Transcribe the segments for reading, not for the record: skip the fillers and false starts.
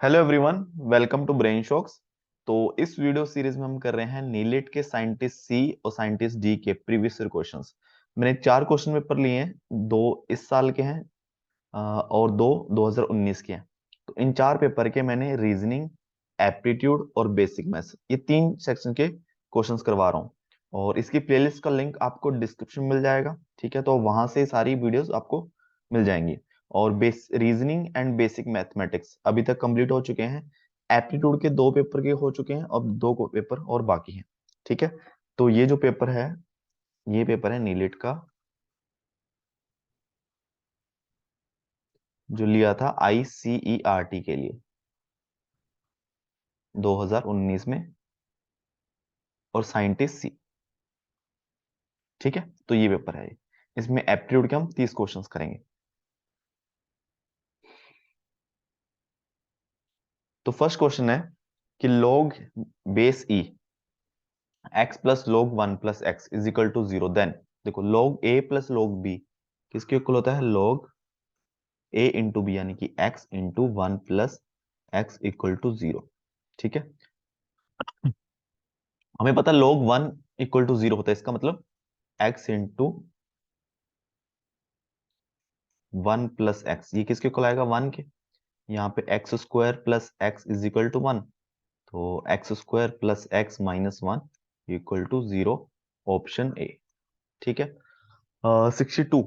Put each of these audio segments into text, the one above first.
Hello everyone, welcome to Brain Shocks. तो इस video series में हम कर रहे हैं नीलेट के साइंटिस्ट सी और साइंटिस्ट डी के प्रीवियस ईयर क्वेश्चंस। मैंने 4 क्वेश्चन पेपर लिए हैं, 2 इस साल के हैं और 2 2019 के हैं। तो इन 4 पेपर के मैंने रीजनिंग, एप्टीट्यूड और बेसिक मैथ्स, ये 3 सेक्शन के क्वेश्चंस करवा रहा हूँ। और इसकी प्लेलिस्ट का लिंक आपको डिस्क्रिप्शन में मिल जाएगा, ठीक है। तो वहां से सारी वीडियोस आपको मिल जाएंगी। और रीजनिंग एंड बेसिक मैथमेटिक्स अभी तक कंप्लीट हो चुके हैं। एप्टीट्यूड के 2 पेपर के हो चुके हैं, अब 2 पेपर और बाकी हैं, ठीक है। तो ये जो पेपर है, ये पेपर है नीलेट का, जो लिया था ICERT के लिए 2019 में, और साइंटिस्ट सी, ठीक है। तो ये पेपर है, इसमें एप्टीट्यूड के हम 30 क्वेश्चंस करेंगे। तो फर्स्ट क्वेश्चन है कि log base e x plus log 1 plus x is equal to 0, then देखो log a plus log b किसके इक्वल होता है? log a इंटू बी, यानी कि x into 1 plus x equal to 0, ठीक है। हमें पता log 1 इक्वल टू 0 होता है, इसका मतलब x इंटू 1 प्लस एक्स, ये किसके इक्वल आएगा? 1 के। यहाँ पे x square plus x is equal to 1, तो x square plus x minus 1 equal to 0, option A, ठीक है। 62,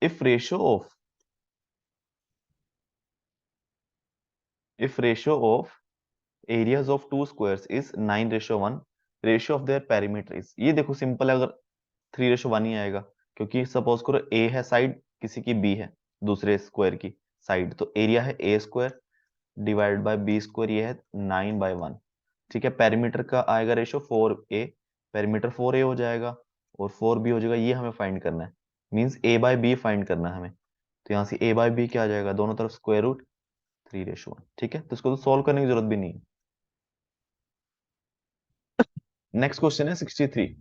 if ratio of if ratio of areas of two squares is 9:1, ratio of their perimeter is, ये देखो simple है, अगर 3:1 ही आएगा, क्योंकि suppose करो ए है साइड, किसी की बी है दूसरे स्क्वायर की साइड, तो एरिया है A square divide by B square, ये है 9/1, ठीक है। पेरीमीटर का आएगा रेशियो 4a, पेरीमीटर 4a हो जाएगा और 4b हो जाएगा, ये हमें फाइंड करना है, मींस a/b फाइंड करना है हमें। तो यहाँ से a/b क्या आ जाएगा? दोनों तरफ स्क्वायर रूट 3:1, ठीक है। तो इसको तो सॉल्व करने की जरूरत भी नहीं है। नेक्स्ट क्वेश्चन है 63,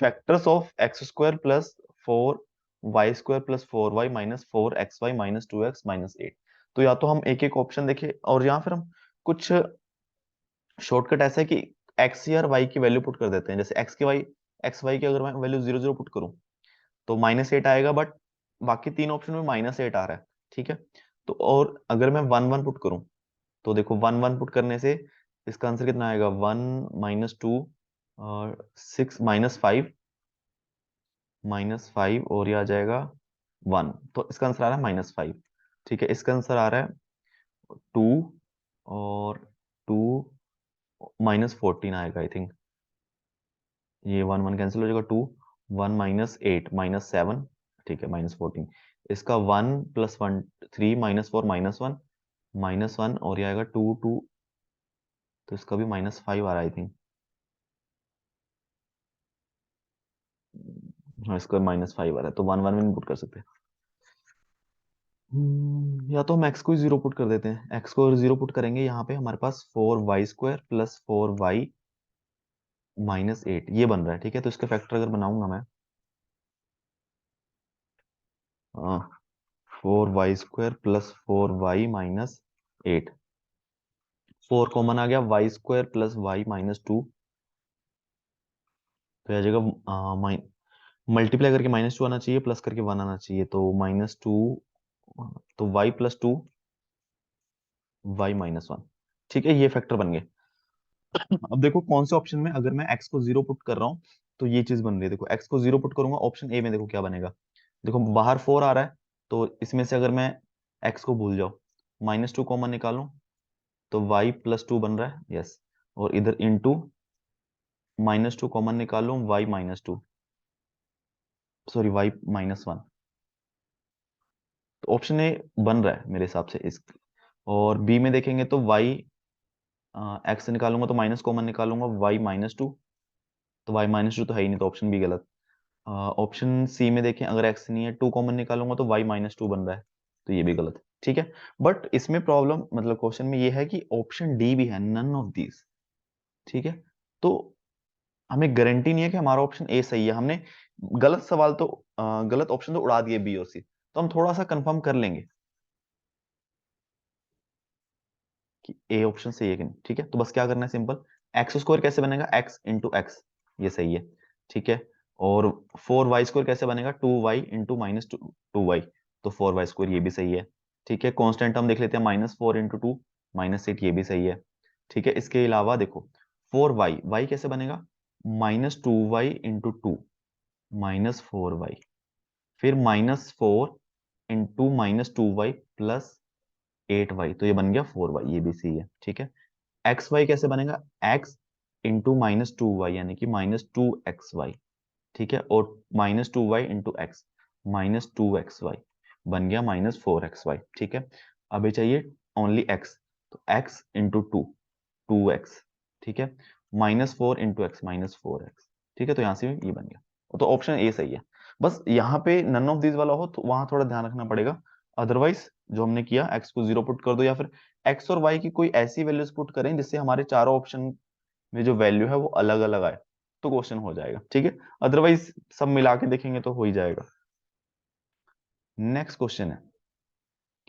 factors of x square plus 4y² plus 4y minus 4xy minus 2x minus 8। तो या तो हम एक एक ऑप्शन देखें, और यहाँ फिर हम कुछ शॉर्टकट ऐसा है कि एक्स या वाई की वैल्यू पुट कर देते हैं। जैसे एक्स वाई की अगर मैं वैल्यू 0 0 पुट करूं तो -8 आएगा, बट बाकी 3 ऑप्शन में -8 आ रहा है, ठीक है। तो और अगर मैं 1 1 पुट करूं, तो देखो 1 1 पुट करने से इसका आंसर कितना आएगा? 1 - 2 और 6 -5 और ये आ जाएगा 1, तो इसका आंसर आ रहा है -5, ठीक है। इसका आंसर आ रहा है 2, और 2 -14 आएगा आई थिंक। ये 1 1 कैंसिल हो जाएगा, 2 1 -8 -7, ठीक है, -14। इसका 1 + 1 3 -4 -1 -1, और ये आएगा 2 2, तो इसका भी -5 आ रहा है आई थिंक। हाँ, इसका -5 आ रहा है, तो 1 1 में पुट कर सकते हैं। या तो हम एक्स को 0 पुट कर देते हैं। एक्स को 0 पुट करेंगे, यहाँ पे हमारे पास 4y² प्लस 4y माइनस 8 ये बन रहा है, ठीक है। तो इसका फैक्टर अगर बनाऊंगा मैं, 4y² plus 4y minus 8, 4 common आ गया, y² प्लस y माइनस 2, तो आ जाएगा, मल्टीप्लाई करके -2 आना चाहिए, प्लस करके 1 आना चाहिए, तो -2, तो y+2 y-1, ठीक है। ये फैक्टर बन गए। अब देखो कौन से ऑप्शन में अगर मैं x को 0 पुट कर रहा हूँ तो ये चीज बन रही है। देखो x को 0 पुट करूंगा ऑप्शन ए में, देखो क्या बनेगा। देखो बाहर 4 आ रहा है, तो इसमें से अगर मैं x को भूल जाऊं, -2 कॉमन निकालूं, तो y+2 बन रहा है, यस। और इधर इंटू -2 कॉमन निकालूं, y-2, सॉरी y-1, तो ऑप्शन ए बन रहा है मेरे हिसाब से इस। और बी में देखेंगे तो x निकालूंगा तो माइनस कॉमन निकालूंगा, y-2, तो y-2 तो है ही नहीं, तो ऑप्शन बी गलत। ऑप्शन सी में देखें, अगर x नहीं है, 2 कॉमन निकालूंगा तो y-2 बन रहा है, तो ये भी गलत है, ठीक है। बट इसमें प्रॉब्लम, मतलब क्वेश्चन में ये है कि ऑप्शन डी भी है, नन ऑफ दीज, ठीक है। तो हमें गारंटी नहीं है कि हमारा ऑप्शन ए सही है। हमने गलत सवाल तो गलत ऑप्शन तो उड़ा दिए, बी और सी, तो हम थोड़ा सा कंफर्म कर लेंगे। कि ए ऑप्शन सही है कि नहीं। ठीक है, तो बस क्या करना है, सिंपल, एक्स स्क्वायर कैसे बनेगा, एक्स इंटू एक्स, ये सही है। ठीक है, और 4y स्क्वायर कैसे बनेगा, 2y इंटू -2y, तो 4y स्क्वायर, ये भी सही है। ठीक है, कांस्टेंट हम देख लेते हैं, -4 इंटू 2 -8, ये भी सही है। ठीक है, इसके अलावा देखो 4y, y कैसे बनेगा, -2y इंटू 2, -4y, फिर -4 इंटू -2y प्लस 8y, तो ये बन गया 4y, ये भी सही है। ठीक है, एक्स वाई कैसे बनेगा, एक्स इंटू -2y यानी कि -2xy। ठीक है, और -2y इंटू एक्स, -2xy, बन गया -4xy। ठीक है, अभी चाहिए ओनली एक्स, तो एक्स इंटू 2x। ठीक है, -4 इंटू एक्स, -4x। ठीक है, तो यहां से ये बन गया, तो ऑप्शन ए सही है। बस यहाँ पे नन ऑफ दिस वाला हो तो वहां थोड़ा ध्यान रखना पड़ेगा, अदरवाइज जो हमने किया, एक्स को 0 पुट कर दो, या फिर एक्स और वाई की कोई ऐसी वैल्यूज पुट करें जिससे हमारे चारों ऑप्शन में जो वैल्यू है वो अलग अलग आए, तो क्वेश्चन हो जाएगा। ठीक है, अदरवाइज सब मिला के देखेंगे तो हो ही जाएगा। नेक्स्ट क्वेश्चन है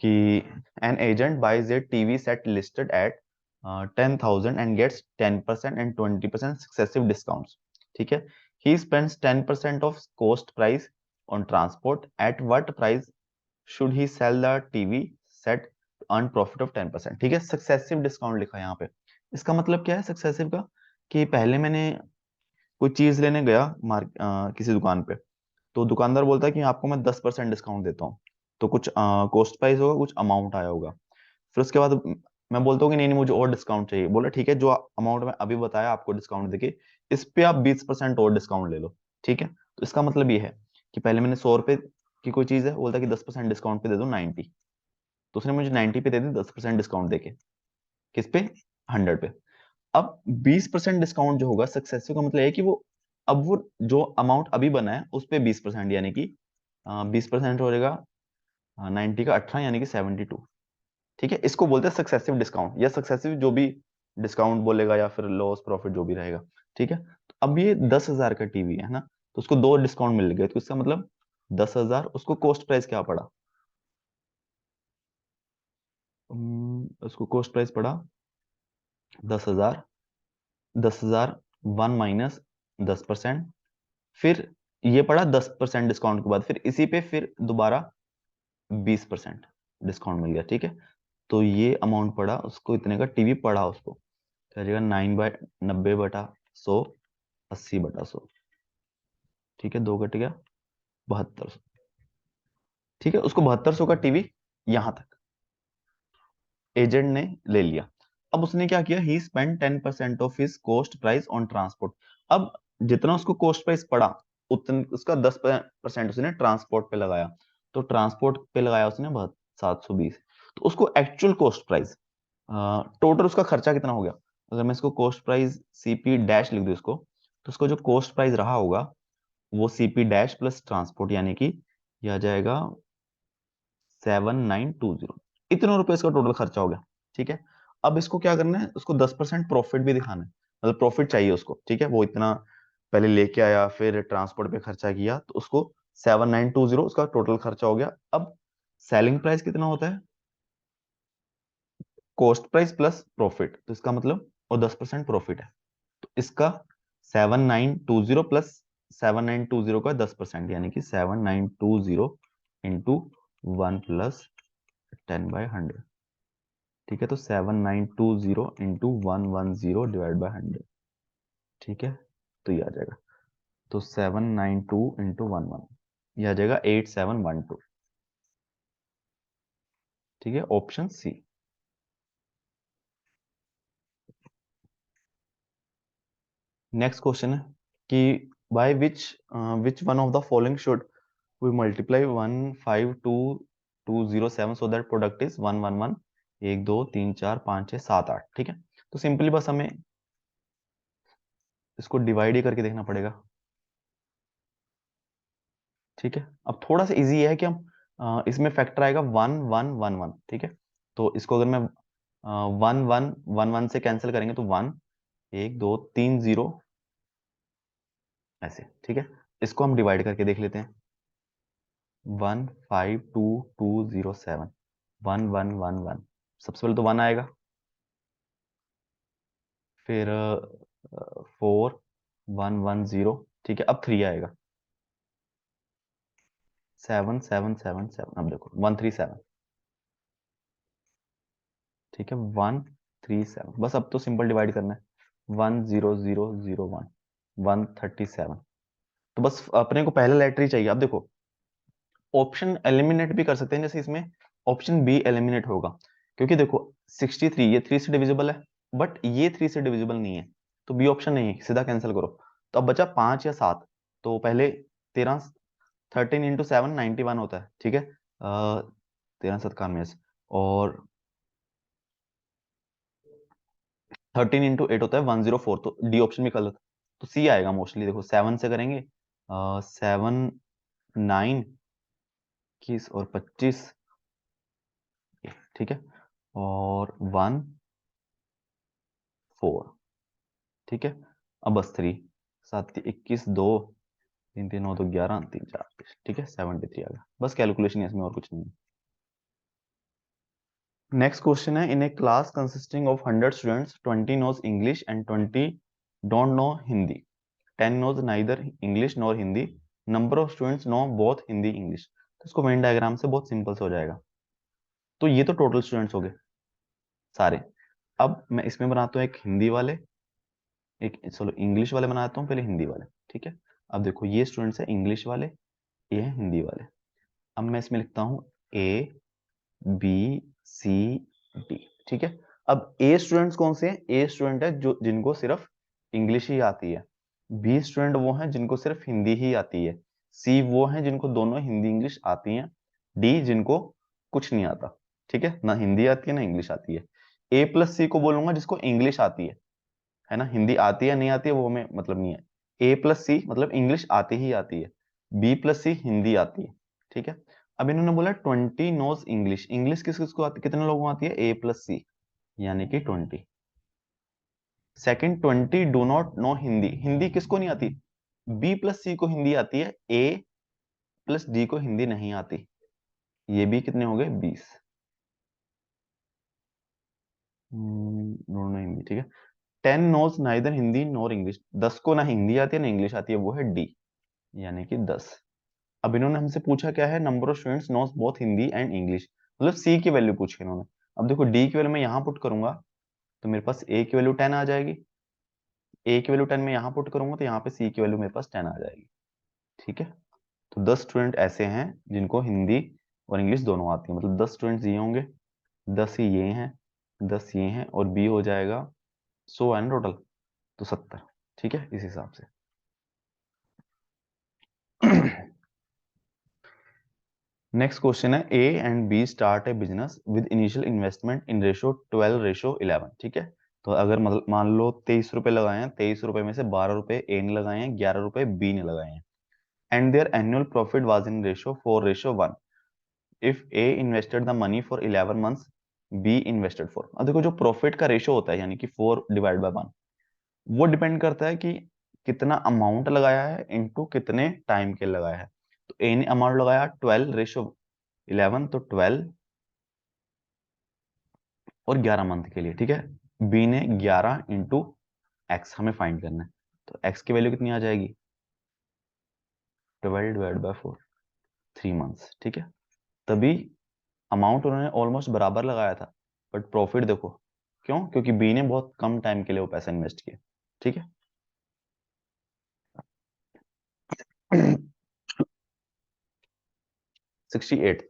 कि an agent buys a TV set listed at 10,000 and gets 10% and 20% successive discounts. ठीक है, he spends 10% of cost price on transport, at what price should he sell the TV set earn profit of 10%। ठीक है, successive discount लिखा है यहाँ पे। इसका मतलब क्या है सक्सेसिव का, कि पहले मैंने कोई चीज लेने गया किसी दुकान पे, तो दुकानदार बोलता है कि आपको मैं 10% डिस्काउंट देता हूँ, तो कुछ कॉस्ट प्राइस होगा, कुछ अमाउंट आया होगा। फिर उसके बाद मैं बोलता हूँ कि नहीं नहीं, मुझे और डिस्काउंट चाहिए। बोला ठीक है, जो अमाउंट मैं अभी बताया आपको डिस्काउंट देके, इस पे आप 20% और डिस्काउंट ले लो। ठीक है, तो इसका मतलब ये है कि पहले मैंने 100 रुपए की कोई चीज है, बोलता है कि 10% डिस्काउंट पे दे दो 90, तो उसने मुझे 90 पे दे दी 10% डिस्काउंट देके, किस पे, 100 पे। अब 20% डिस्काउंट जो होगा सक्सेसिव का मतलब है कि वो, अब वो जो अमाउंट अभी बना है उस पे 20%, यानी कि 20% हो जाएगा 90 का 18, यानी कि 72। ठीक है, इसको बोलते हैं सक्सेसिव डिस्काउंट, या सक्सेसिव जो भी डिस्काउंट बोलेगा, या फिर लॉस प्रॉफिट जो भी रहेगा। ठीक है, तो अब ये 10,000 का टीवी है ना, तो उसको 2 डिस्काउंट मिल गए, तो इसका मतलब 10,000, उसको कॉस्ट प्राइस क्या पड़ा, उसको कॉस्ट प्राइस पड़ा 10,000, 10,000 1 -10%, फिर ये पड़ा 10% डिस्काउंट के बाद, फिर इसी पे फिर दोबारा 20% डिस्काउंट मिल गया। ठीक है, तो ये अमाउंट पड़ा उसको, इतने का टीवी पड़ा उसको, क्या जाएगा 9/90/100, 80/100। ठीक है, 2 कट गया, 7200। ठीक है, उसको 7200 का टीवी यहां तक एजेंट ने ले लिया। अब उसने क्या किया, he spend 10% of his cost price on transport. अब जितना उसको कॉस्ट प्राइस पड़ा, उतना उसका 10% उसने ट्रांसपोर्ट पे लगाया, तो ट्रांसपोर्ट पे लगाया उसने 720। तो उसको एक्चुअल कॉस्ट प्राइस, टोटल उसका खर्चा कितना हो गया, अगर मैं इसको कॉस्ट प्राइस सीपी डैश लिख दूं इसको, तो उसको जो कॉस्ट प्राइस रहा होगा वो सीपी डैश प्लस ट्रांसपोर्ट, यानी कि यह आ जाएगा 7,920, इतने रुपए इसका टोटल खर्चा हो गया। ठीक है, अब इसको क्या करना है, उसको 10% प्रॉफिट भी दिखाना है, मतलब प्रॉफिट चाहिए उसको। ठीक है, वो इतना पहले लेके आया, फिर ट्रांसपोर्ट पे खर्चा किया, तो उसको 7,920 उसका टोटल खर्चा हो गया। अब सेलिंग प्राइस कितना होता है, कॉस्ट प्राइस प्लस प्रॉफिट, तो इसका मतलब, और 10% प्रॉफिट है, तो इसका 7,920 प्लस 7,920 का 10%, यानी कि 7,920 इंटू 1 प्लस 10/100। ठीक है, तो 7,920 इंटू 110 डिवाइड बाई 100। ठीक है, तो ये आ जाएगा, तो 792 इंटू 11, ये आ जाएगा 8712। ठीक है, ऑप्शन सी। नेक्स्ट क्वेश्चन है कि by which one of the following should we multiply 152,207 so that product is 111, 1 2 3 4 5 6 7 8। ठीक है, तो सिंपली बस हमें इसको डिवाइड ही करके देखना पड़ेगा। ठीक है, अब थोड़ा सा इजी है कि हम इसमें फैक्टर आएगा 1 1 1 1। ठीक है, तो इसको अगर मैं 1 1 1 1 से कैंसिल करेंगे तो 1 1 2 3 0 ऐसे। ठीक है, इसको हम डिवाइड करके देख लेते हैं, 152,207, 1 1 1 1, सबसे पहले तो 1 आएगा, फिर 4110, ठीक है। अब 3 आएगा, 7777, अब देखो 137, ठीक है, 137। बस अब तो सिंपल डिवाइड करना है, 10001, 137। तो बस अपने को पहला लेटर ही चाहिए। अब देखो ऑप्शन एलिमिनेट भी कर सकते हैं, जैसे इसमें ऑप्शन बी एलिमिनेट होगा, क्योंकि देखो 63 ये 3 से डिविजिबल है, बट ये 3 से डिविजिबल नहीं है, तो बी ऑप्शन नहीं है, सीधा कैंसिल करो। तो अब बचा 5 या 7। तो पहले 13, 13 × 7 91 होता है, ठीक है। 13 × 7 और 13 × 8 होता है 104, तो डी ऑप्शन भी गलत। तो सी आएगा मोस्टली। देखो 7 से करेंगे, 7 9 21 और 25, ठीक है, और 1 4, ठीक है। अब बस 3, 7 21 2 3 3 9 तो 11 3 4, ठीक है, 73 आ गया। बस कैलकुलेशन है इसमें, और कुछ नहीं है। नेक्स्ट क्वेश्चन है, in a class consisting of 100 students 20 knows English and 20 don't know Hindi, 10 knows neither English nor Hindi, number of students know both Hindi English. तो इसको वेन डायग्राम से बहुत सिंपल से हो जाएगा। तो ये तो टोटल स्टूडेंट्स हो गए सारे। अब मैं इसमें बनाता हूँ एक हिंदी वाले, एक चलो इंग्लिश वाले बनाता हूँ, पहले हिंदी वाले, ठीक है। अब देखो ये स्टूडेंट्स है इंग्लिश वाले, ये है हिंदी वाले। अब मैं इसमें लिखता हूँ ए बी सी डी, ठीक है। अब ए स्टूडेंट्स कौन से हैं? ए स्टूडेंट है जो जिनको सिर्फ इंग्लिश ही आती है, बी स्टूडेंट वो हैं जिनको सिर्फ हिंदी ही आती है, सी वो हैं जिनको दोनों हिंदी इंग्लिश आती हैं, डी जिनको कुछ नहीं आता, ठीक है, ना हिंदी आती है ना इंग्लिश आती है। ए प्लस सी को बोलूंगा जिसको इंग्लिश आती है ना, हिंदी आती है नहीं आती है वो हमें मतलब नहीं है। ए प्लस सी मतलब इंग्लिश आती ही आती है, बी प्लस सी हिंदी आती है, ठीक है। अब इन्होंने बोला 20 नोज इंग्लिश, इंग्लिश किस किसको आती, कितने लोगों को आती है? ए प्लस सी, यानी कि 20। Second 20 do not know Hindi, Hindi किसको नहीं आती? बी प्लस सी को हिंदी आती है, ए प्लस डी को हिंदी नहीं आती। ये भी कितने हो गए? 20। दोनों हिंदी, ठीक है। 10 knows neither Hindi nor English, 10 को ना हिंदी आती है ना इंग्लिश आती है, वो है डी, यानी कि 10। अब इन्होंने हमसे पूछा क्या है? Number of students knows both Hindi and English, मतलब सी की वैल्यू पूछी इन्होंने। अब देखो डी की वैल्यू मैं यहां पुट करूंगा तो मेरे पास ए की वैल्यू 10 आ जाएगी, ए की वैल्यू 10 में यहां पुट करूंगा तो यहाँ पे सी की वैल्यू मेरे पास 10 आ जाएगी, ठीक है। तो 10 स्टूडेंट ऐसे हैं जिनको हिंदी और इंग्लिश दोनों आती है, मतलब 10 स्टूडेंट्स ये होंगे, 10 ही ये हैं, 10 ये हैं, और बी हो जाएगा 100 है ना टोटल, तो 70, ठीक है, इस हिसाब से। नेक्स्ट क्वेश्चन है, A and B start a business with initial investment in ratio 12:11, ठीक है। तो अगर मतलब मान लो 23 रुपए लगाए हैं, 23 रुपए में से 12 रुपए ए ने लगाए हैं, 11 रुपए बी ने लगाए हैं, and there annual profit was in ratio 4:1। If A invested the money for 11 months, be invested for, अब देखो जो प्रॉफिट का रेशो होता है यानी कि 4/1, वो डिपेंड करता है कि कितना अमाउंट लगाया है इनटू कितने टाइम के लगाया है। तो ए ने अमाउंट लगाया 12:11, तो 12 और 11 मंथ के लिए, ठीक है। बी ने 11 इंटू एक्स हमें फाइंड करना है, तो एक्स की वैल्यू कितनी आ जाएगी? 12/4, 3 मंथ्स, ठीक है। तभी अमाउंट उन्होंने ऑलमोस्ट बराबर लगाया था, बट प्रॉफिट देखो, क्यों? क्योंकि बी ने बहुत कम टाइम के लिए वो पैसा इन्वेस्ट किया, ठीक है। 68,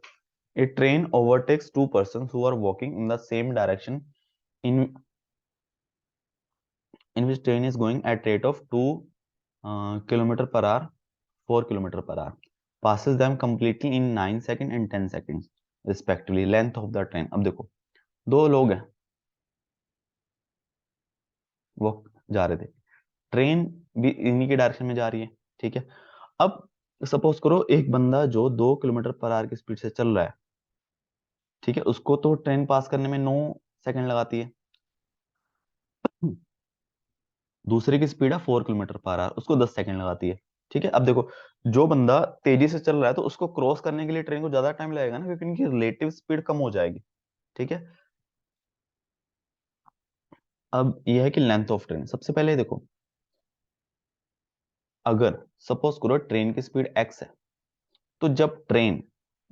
a train overtakes two persons who are walking in the same direction in which train is going at rate of 2 kilometer per hour, 4 kilometer per hour, passes them completely in 9 seconds and 10 seconds respectively, length of the train। अब देखो दो लोग हैं, वो जा रहे थे, train भी इन्हीं के डायरेक्शन में जा रही है, ठीक है। अब सपोज करो एक बंदा जो 2 किलोमीटर पर आवर की स्पीड से चल रहा है, ठीक है, उसको तो ट्रेन पास करने में 9 सेकंड लगाती है, दूसरे की स्पीड है 4 किलोमीटर पर आवर, उसको 10 सेकंड लगाती है, ठीक है। अब देखो जो बंदा तेजी से चल रहा है तो उसको क्रॉस करने के लिए ट्रेन को ज्यादा टाइम लगेगा ना, क्योंकि इनकी रिलेटिव स्पीड कम हो जाएगी, ठीक है। अब यह है कि लेंथ ऑफ ट्रेन, सबसे पहले देखो, अगर सपोज करो ट्रेन की स्पीड x है, तो जब train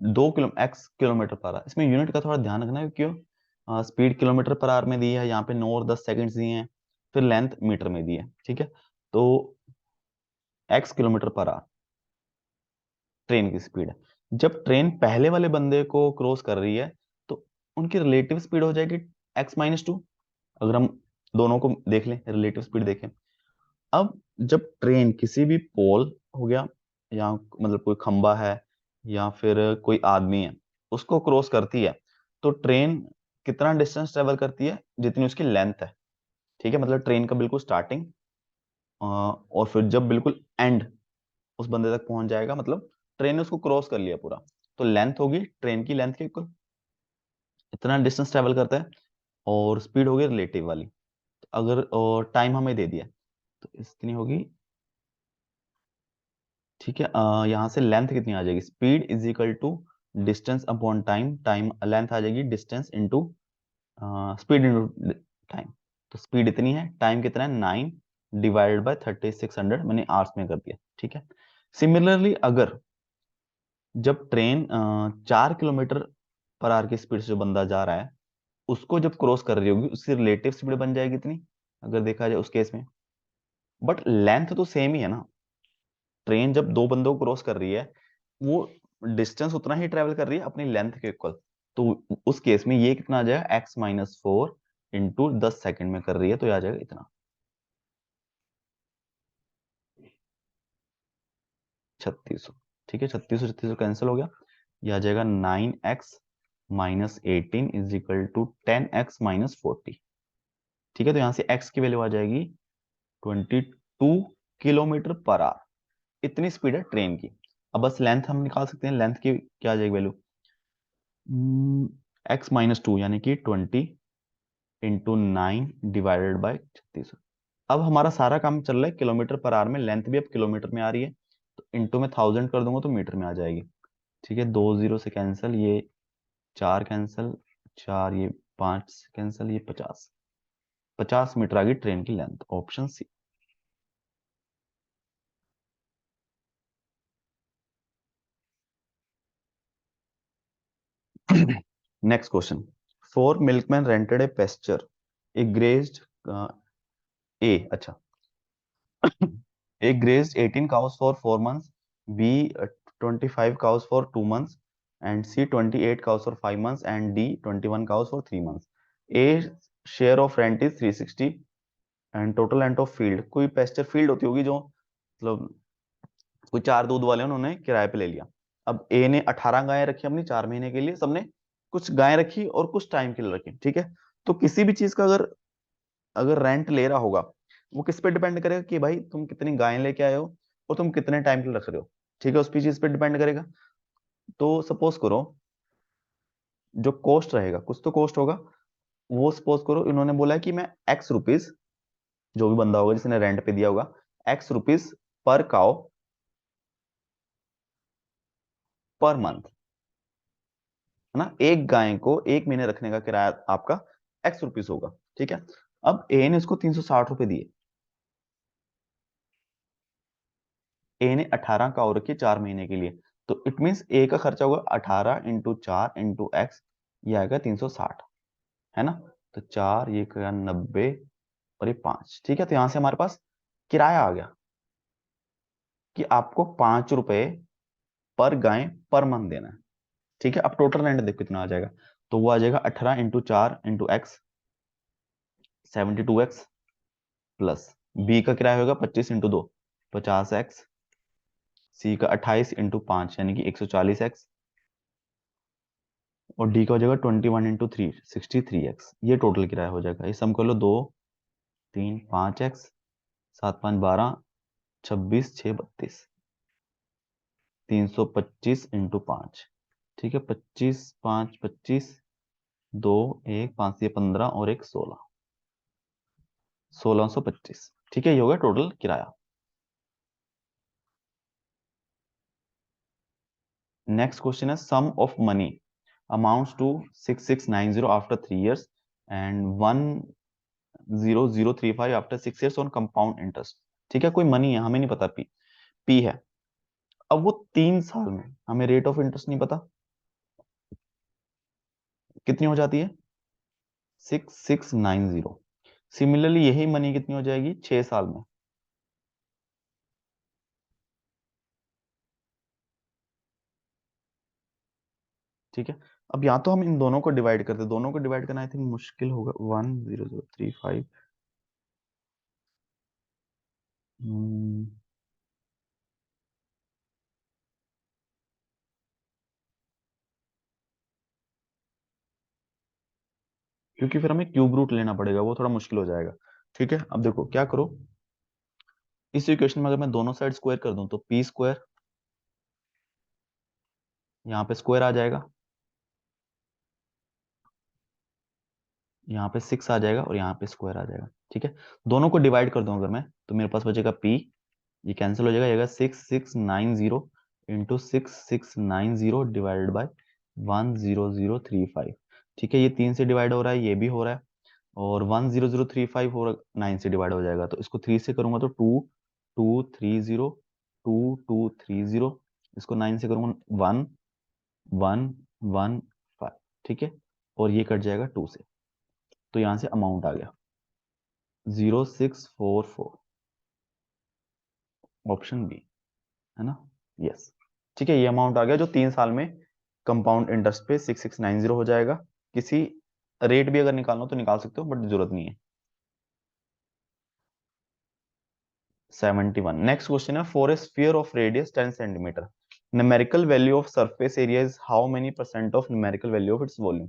2 kilo x kilometre per our, इसमें यूनिट का थोड़ा ध्यान रखना है, क्यों स्पीड किलोमीटर पर आवर में दी है, यहाँ पे 9 और 10 सेकंड्स दिए हैं, फिर लेंथ मीटर में दी है, ठीक है। तो x kilometre per our train की स्पीड है, जब ट्रेन पहले वाले बंदे को क्रॉस कर रही है, तो उनकी रिलेटिव स्पीड हो जाएगी x-2। अगर हम दोनों को देख लें, रिलेटिव स्पीड देखें, अब जब ट्रेन किसी भी पोल हो गया, या मतलब कोई खंबा है, या फिर कोई आदमी है, उसको क्रॉस करती है, तो ट्रेन कितना डिस्टेंस ट्रेवल करती है, जितनी उसकी लेंथ है, ठीक है। मतलब ट्रेन का बिल्कुल स्टार्टिंग और फिर जब बिल्कुल एंड उस बंदे तक पहुंच जाएगा, मतलब ट्रेन ने उसको क्रॉस कर लिया पूरा, तो लेंथ होगी ट्रेन की लेंथ के इक्वल, इतना डिस्टेंस ट्रेवल करता है, और स्पीड होगी रिलेटिव वाली। अगर और टाइम हमें दे दिया, तो इतनी होगी, ठीक है। यहाँ से लेंथ कितनी आ जाएगी, speed is equal to distance upon time, time length आ जाएगी distance into speed into time. तो स्पीड इतनी है, टाइम कितना है 9 डिवाइडेड बाय 3600, मैंने आवर्स में कर दिया, ठीक है। सिमिलरली अगर जब ट्रेन 4 किलोमीटर पर आवर की स्पीड से जो बंदा जा रहा है, उसको जब क्रॉस कर रही होगी, उसकी रिलेटिव स्पीड बन जाएगी इतनी, अगर देखा जाए उस केस में, बट लेंथ तो सेम ही है ना। ट्रेन जब दो बंदों को क्रॉस कर रही है, वो डिस्टेंस उतना ही ट्रेवल कर रही है अपनी लेंथ के इक्वल, तो उस केस में ये कितना आ जाएगा, x-4 इंटू 10 सेकेंड में कर रही है, तो ये आ जाएगा इतना 3600, ठीक है। 3600 कैंसिल हो गया, ये आ जाएगा 9x-18 is equal to 10x-40, ठीक है। तो यहां से x की वैल्यू आ जाएगी 22 किलोमीटर पर आवर, इतनी स्पीड है ट्रेन की। अब बस लेंथ हम निकाल सकते हैं, लेंथ की क्या आ जाएगी वैल्यू, x-2 यानी कि 20 इंटू 9 डिवाइडेड बाई 36। अब हमारा सारा काम चल रहा है किलोमीटर पर आवर में, लेंथ भी अब किलोमीटर में आ रही है, तो इंटू में 1000 कर दूंगा तो मीटर में आ जाएगी, ठीक है। 2 जीरो से कैंसिल, ये 4 कैंसिल, 4 ये 5 से कैंसिल, ये 50 मीटर आ गई ट्रेन की length, option C. Next question, 4 milkman rented a pasture, A grazed a अच्छा A grazed 18 cows for 4 months, B 25 cows for 2 months, and C 28 cows for 5 months, and D 21 cows for 3 months. A share of rent is 360 and total rent of field, कोई pasture field होती होगी जो मतलब कोई 4 दूध वाले उन्होंने किराए पे ले लिया। अब ए ने 18 गायें रखी अपनी 4 महीने के लिए, सबने कुछ गायें रखी और कुछ टाइम के लिए रखी, ठीक है। तो किसी भी चीज का अगर अगर रेंट ले रहा होगा, वो किस पे डिपेंड करेगा कि भाई तुम कितनी गायें लेके आए हो और तुम कितने टाइम के लिए रख रहे हो, ठीक है, उस चीज पे डिपेंड करेगा। तो सपोज करो जो कॉस्ट रहेगा, कुछ तो कॉस्ट होगा, वो सपोज करो इन्होंने बोला है कि मैं x रुपीज, जो भी बंदा होगा जिसने रेंट पे दिया होगा, x rupees per cow per month, है ना। एक गाय को 1 महीने रखने का किराया आपका x रुपीज होगा, ठीक है। अब ए ने इसको 360 रुपए दिए, ए ने 18 काउ रखी 4 महीने के लिए, तो इट मीन्स ए का खर्चा होगा 18 इंटू 4 इंटू एक्स, ये आएगा 360, है ना। तो 4 ये क्या 90 और ये 5, ठीक है। तो यहां से हमारे पास किराया आ गया कि आपको 5 रुपए पर गाय पर मंथ देना है, ठीक है। अब टोटल रेंट देखो कितना आ जाएगा, तो वो आ जाएगा 18 into 4 into x 72x, plus B का किराया होगा 25 इंटू 2 50x, सी का 28 इंटू 5 यानी कि 140x, और डी का हो जाएगा 21 इंटू 3 63x, ये टोटल किराया हो जाएगा। ये सम कर लो, 2 3 5x 7 5 12 26 6 32 325 इंटू 5, ठीक है। 25 5 25 2 1 5 ये 15 और एक 16 1625, ठीक है। ये होगा टोटल किराया। नेक्स्ट क्वेश्चन है, sum of money amounts to 6690 after 3 years and 1 1.0035 after 6 years on compound interest. ठीक है, कोई मनी है, हमें नहीं पता, पी पी है। अब वो 3 साल में, हमें रेट ऑफ इंटरेस्ट नहीं पता कितनी हो जाती है, 6690। सिमिलरली यही मनी कितनी हो जाएगी 6 साल में। ठीक है, अब या तो हम इन दोनों को डिवाइड करते, दोनों को डिवाइड करना आई थिंक मुश्किल होगा। 10035, क्योंकि फिर हमें क्यूब रूट लेना पड़ेगा, वो थोड़ा मुश्किल हो जाएगा। ठीक है, अब देखो क्या करो, इस इक्वेशन में अगर मैं दोनों साइड स्क्वायर कर दूं तो पी स्क्वायर, यहाँ पे स्क्वायर आ जाएगा, यहाँ पे 6 आ जाएगा और यहाँ पे स्क्वायर आ जाएगा। ठीक है, दोनों को डिवाइड कर दूं अगर मैं, तो मेरे पास बचेगा पी, ये कैंसिल हो जाएगा, 6690 इंटू 6690 डिवाइडेड बाय 10035। ठीक है, ये 3 से डिवाइड हो रहा है, ये भी हो रहा है, और 10035 और 9 से डिवाइड हो जाएगा, तो इसको 3 से करूंगा तो 2230, इसको 9 से करूंगा 1115। ठीक है, और ये कट जाएगा 2 से, तो यहां से अमाउंट आ गया 0644, ऑप्शन बी, है ना। यस, ठीक है, ये अमाउंट आ गया जो 3 साल में कंपाउंड इंटरेस्ट पे 6690 हो जाएगा। किसी रेट भी अगर निकालना हो तो निकाल सकते हो, बट जरूरत नहीं है। 71, नेक्स्ट क्वेश्चन है, for a sphere of radius 10 centimetre, numerical value of surface area is how many percent of numerical value of its volume.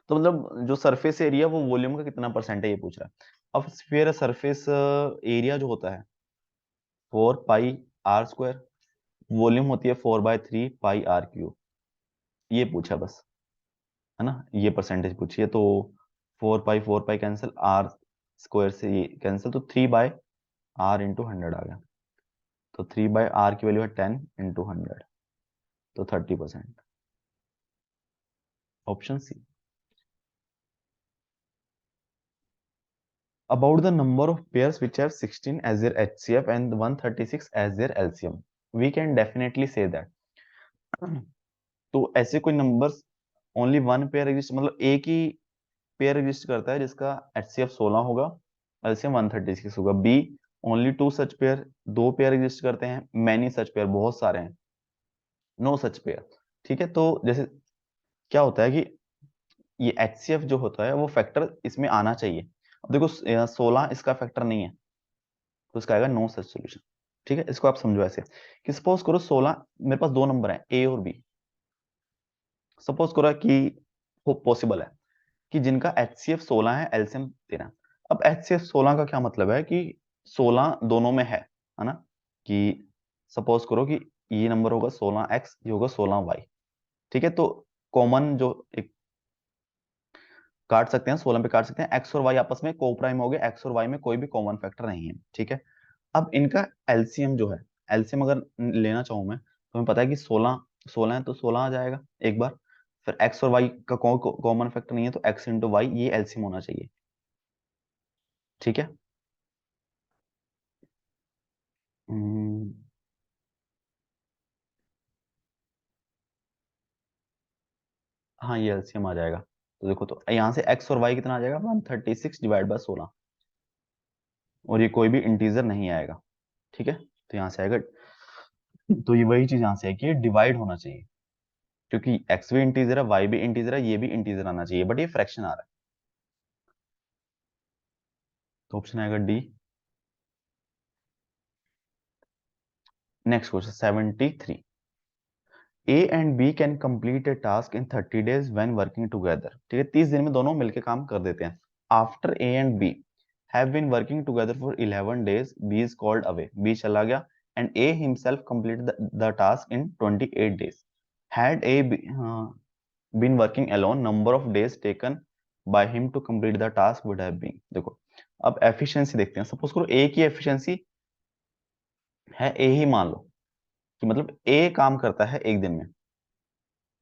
तो मतलब जो सरफेस एरिया वो वॉल्यूम का कितना परसेंट है ये पूछ रहा है। अब स्फीयर सरफेस एरिया जो होता है 4 पाई r स्क्वायर, वॉल्यूम होती है 4/3 पाई r क्यूब, ये पूछा बस, है ना, ये परसेंटेज पूछी है। तो 4 पाई कैंसिल, आर स्क्वायर से ये कैंसिल, तो 3/r इंटू 100 आ गया, तो 3/r की वैल्यू है 10 इंटू 100, तो 30%, option C. About the number of pairs which have 16 as their HCF and 136 as their LCM, we can definitely say that। तो ऐसे कोई numbers only one pair exist, मतलब एक ही पेयर एग्जिस्ट करता है जिसका HCF 16 होगा, LCM 136 होगा। B, only two such pair, दो पेयर एग्जिस्ट करते हैं, मैनी सच पेयर, बहुत सारे हैं, नो सच पेयर। ठीक है, तो जैसे क्या होता है कि ये HCF जो होता है वो फैक्टर इसमें आना चाहिए। अब देखो 16 इसका फैक्टर नहीं है, तो इसका आएगा नो सच सोल्यूशन। ठीक है, इसको आप समझो ऐसे कि सपोज करो 16, मेरे पास दो नंबर है ए और बी, सपोज करो कि वो पॉसिबल है कि जिनका HCF 16 है, LCM 13। अब HCF 16 का क्या मतलब है कि 16 दोनों में है ना, कि सपोज करो कि ये नंबर होगा 16x, ये होगा 16y। ठीक है, तो कॉमन जो एक काट सकते हैं, 16 पे काट सकते हैं, एक्स और वाई आपस में को प्राइम हो गए, एक्स और वाई में कोई भी कॉमन फैक्टर नहीं है। ठीक है, अब इनका एलसीएम जो है, एलसीएम अगर लेना चाहूं मैं, तो हमें पता है कि 16 16 है तो 16 आ जाएगा एक बार, फिर एक्स और वाई का कॉमन फैक्टर नहीं है, तो एक्स इंटू वाई ये एलसीएम होना चाहिए। ठीक है, हम्म, हाँ ये एलसीएम आ जाएगा। तो देखो, तो यहाँ से एक्स और वाई कितना आ जाएगा, 136 डिवाइड बाय 16, और ये कोई भी इंटीजर नहीं आएगा। ठीक है, तो यहाँ से आएगा, तो ये वही चीज यहाँ से है कि डिवाइड होना चाहिए, क्योंकि एक्स भी इंटीजर है, वाई भी इंटीजर है, ये भी इंटीजर आना चाहिए, बट ये फ्रैक्शन आ रहा है, तो ऑप्शन आएगा D. Next question 73, A and B can complete a task in 30 days when working together. ठीक है, 30 दिन में दोनों मिलकर काम कर देते हैं। After A and B have been working together for 11 days, B is called away, B चला गया, and A himself complete the task in 28 days। Had A been working alone, number of days taken by him to complete the task would have been। देखो, अब efficiency देखते हैं, suppose करो ए की efficiency है ए ही मान लो, कि मतलब ए काम करता है एक दिन में,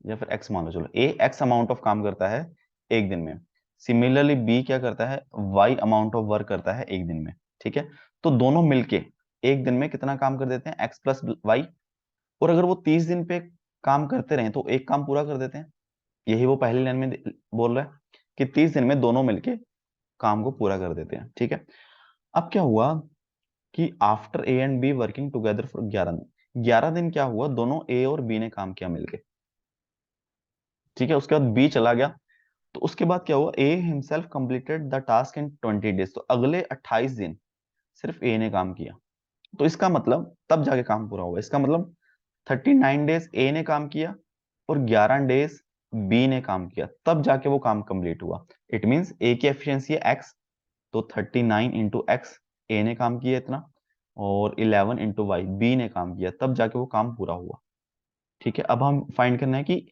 या फिर एक्स मान लो, चलो ए एक्स अमाउंट ऑफ काम करता है एक दिन में। सिमिलरली बी क्या करता है, वाई अमाउंट ऑफ वर्क करता है एक दिन में, ठीक है। तो दोनों मिलके एक दिन में कितना काम कर देते हैं, एक्स प्लस वाई। और अगर वो 30 दिन पे काम करते रहे तो एक काम पूरा कर देते हैं। यही वो पहली लाइन में बोल रहा है कि 30 दिन में दोनों मिलके काम को पूरा कर देते हैं, ठीक है। अब क्या हुआ कि after A and be working together for 11 दिन, 11 दिन क्या हुआ, दोनों ए और बी ने काम किया मिलके, ठीक है। उसके बाद बी चला गया, तो उसके बाद क्या हुआ, A himself completed the task in 20 days, तो अगले 28 दिन सिर्फ ए ने काम किया। तो इसका मतलब तब जाके काम पूरा हुआ, इसका मतलब 39 डेज ए ने काम किया और 11 डेज बी ने काम किया, तब जाके वो काम कंप्लीट हुआ। इट मींस ए की एफिशिएंसी है एक्स, तो 39 इंटू एक्स, ए ने काम किया इतना, और 11 इंटू वाई बी ने काम किया, तब जाके वो काम पूरा हुआ, ठीक है। अब हम फाइंड करना है कि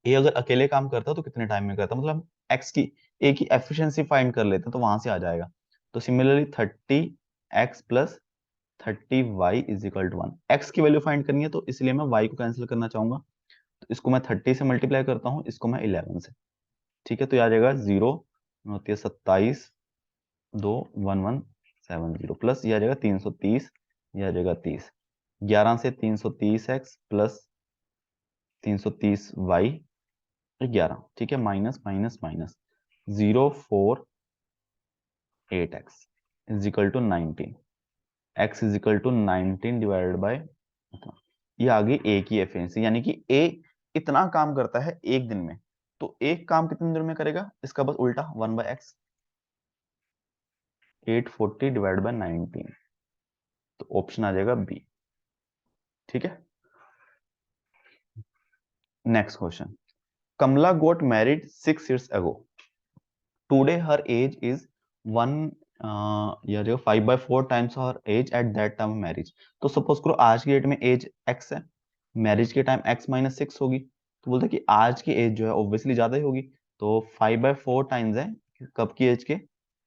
ए अगर अकेले काम करता तो कितने टाइम में करता, मतलब एक्स की, ए की एफिशिएंसी फाइंड कर लेते तो वहां से आ जाएगा। तो similarly 30x plus 30y is equal to 1, x की वैल्यू फाइंड करनी है तो इसलिए मैं y को कैंसिल करना चाहूंगा, तो इसको मैं 30 से मल्टीप्लाई करता हूँ, इसको मैं 11 से, ठीक है। तो ये आ जाएगा 0 होती है 27, 2 1170 प्लस ये आ जाएगा 330, ये आ जाएगा 30, 11 से 330x प्लस 330y 11, ठीक है, minus minus minus 048x is equal to 19, x is equal to 19 divided by, ये आ गई ए की एफिशिएंसी, यानी कि ए इतना काम करता है एक दिन में, तो एक काम कितने दिन में करेगा, इसका बस उल्टा 1/x, 840 डिवाइड बाय 19, तो ऑप्शन आ जाएगा बी, ठीक है। Next question, Kamla got married 6 years ago, today her age is 1, या जो 5/4 times her age at that time marriage. तो सपोज करो आज की डेट में एज x है, मैरिज के टाइम x-6 होगी, तो बोलते हैं कि आज की एज जो है ऑब्वियसली ज्यादा ही होगी, तो 5/4 टाइम्स है कब की एज के,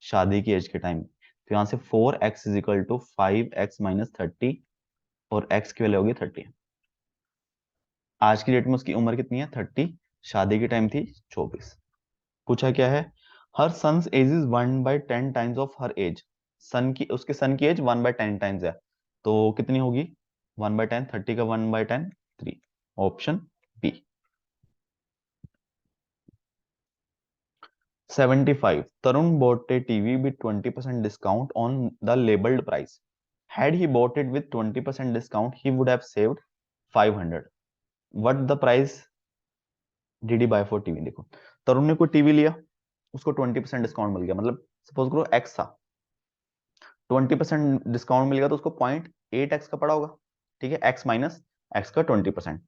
शादी की एज के टाइम, तो यहाँ से 4x is equal to 5x-30, और x की वैल्यू होगी 30। आज की डेट में उसकी उम्र कितनी है, 30, शादी के टाइम थी 24। पूछा क्या है, her sons age is 1/10 times of her age, son की, उसके सन की एज 1/10 टाइम्स है, तो कितनी होगी, 1/10, 30 का 1/10, 3, option B. 75, Tarun bought a TV with 20% discount on the labeled price. Had he bought it with 20% discount, he would have saved 500. What the price did he buy for TV? देखो, तरुण ने कोई TV लिया, उसको 20% discount मिल गया, मतलब suppose करो x था, 20% discount मिल गया तो उसको 0.8x का पड़ा होगा, ठीक है, x माइनस एक्स का 20%।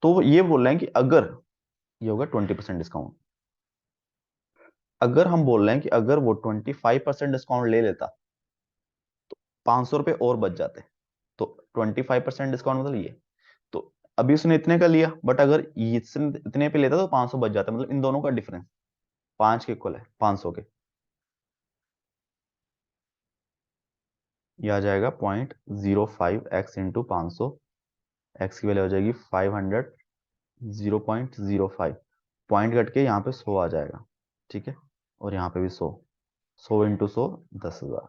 तो ये बोल रहे हैं कि अगर ये होगा 20% डिस्काउंट, अगर हम बोल रहे हैं कि अगर वो 25% डिस्काउंट ले लेता, 500 रुपए और बच जाते, तो 25% डिस्काउंट मतलब ये, तो अभी उसने इतने का लिया, बट अगर इसने इतने पे लेता तो 500 बच जाता, मतलब इन दोनों का डिफरेंस 5 के इक्वल है, 500 के, ये आ जाएगा 0.05x इंटू 500, एक्स की वैल्यू हो जाएगी 500, 0.05, पॉइंट कट के यहाँ पे 100 आ जाएगा, ठीक है, और यहाँ पे भी 100, 100 इंटू 100, 10,000,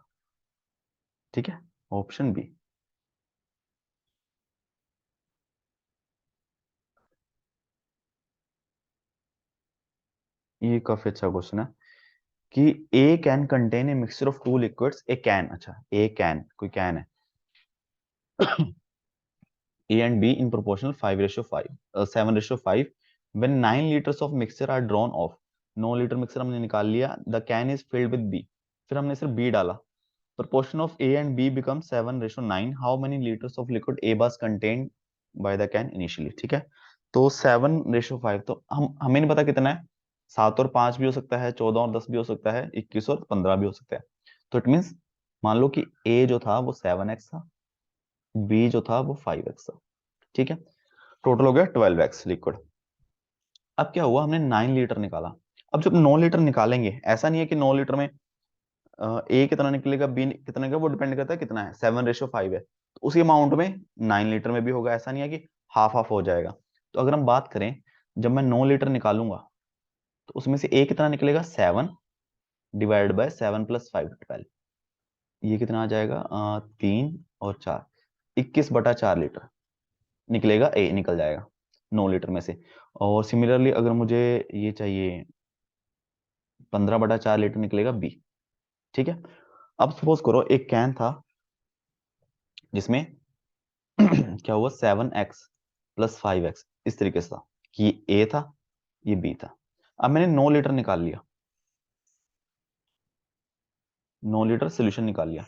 ठीक है, ऑप्शन बी। ये काफी अच्छा क्वेश्चन है कि A can contain a mixture of two liquids, A can, अच्छा ए कैन, कोई कैन है, A and B in proportional 5/5, 7/5, when 9 liters of mixture are drawn off, 9 litre mixer हमने निकाल लिया, the can is filled with B, फिर हमने सिर्फ B डाला, proportion of A and B becomes 7/9, how many liters of liquid A was contained by the can initially, ठीक है। तो 7/5, तो हमें नहीं पता कितना है, 7 और 5 भी हो सकता है, 14 और 10 भी हो सकता है, 21 और 15 भी हो सकता है, तो इट मीन्स मान लो कि A जो था वो 7x था, B जो था वो 5x था, ठीक है, टोटल हो गया 12x लिक्विड। अब क्या हुआ, हमने 9 लीटर निकाला, अब जब 9 लीटर निकालेंगे, ऐसा नहीं है कि 9 लीटर में ए कितना निकलेगा, बी कितना निकलेगा, वो डिपेंड करता है कितना है, 7/5 है, तो उसी अमाउंट में 9 लीटर में भी होगा, ऐसा नहीं है कि हाफ हाफ हो जाएगा। तो अगर हम बात करें, जब मैं 9 लीटर निकालूंगा तो उसमें से ए कितना निकलेगा 7 डिवाइड बाय 7 + 5 12। ये कितना आ जाएगा 3 और 4, 21/4 लीटर निकलेगा, ए निकल जाएगा 9 लीटर में से। और सिमिलरली अगर मुझे ये चाहिए 15/4 लीटर निकलेगा बी। ठीक है। अब सपोज करो एक कैन था जिसमें क्या हुआ 7x + 5x इस तरीके से था कि ये ए था ये बी था। अब मैंने 9 लीटर निकाल लिया, 9 लीटर सोल्यूशन निकाल लिया।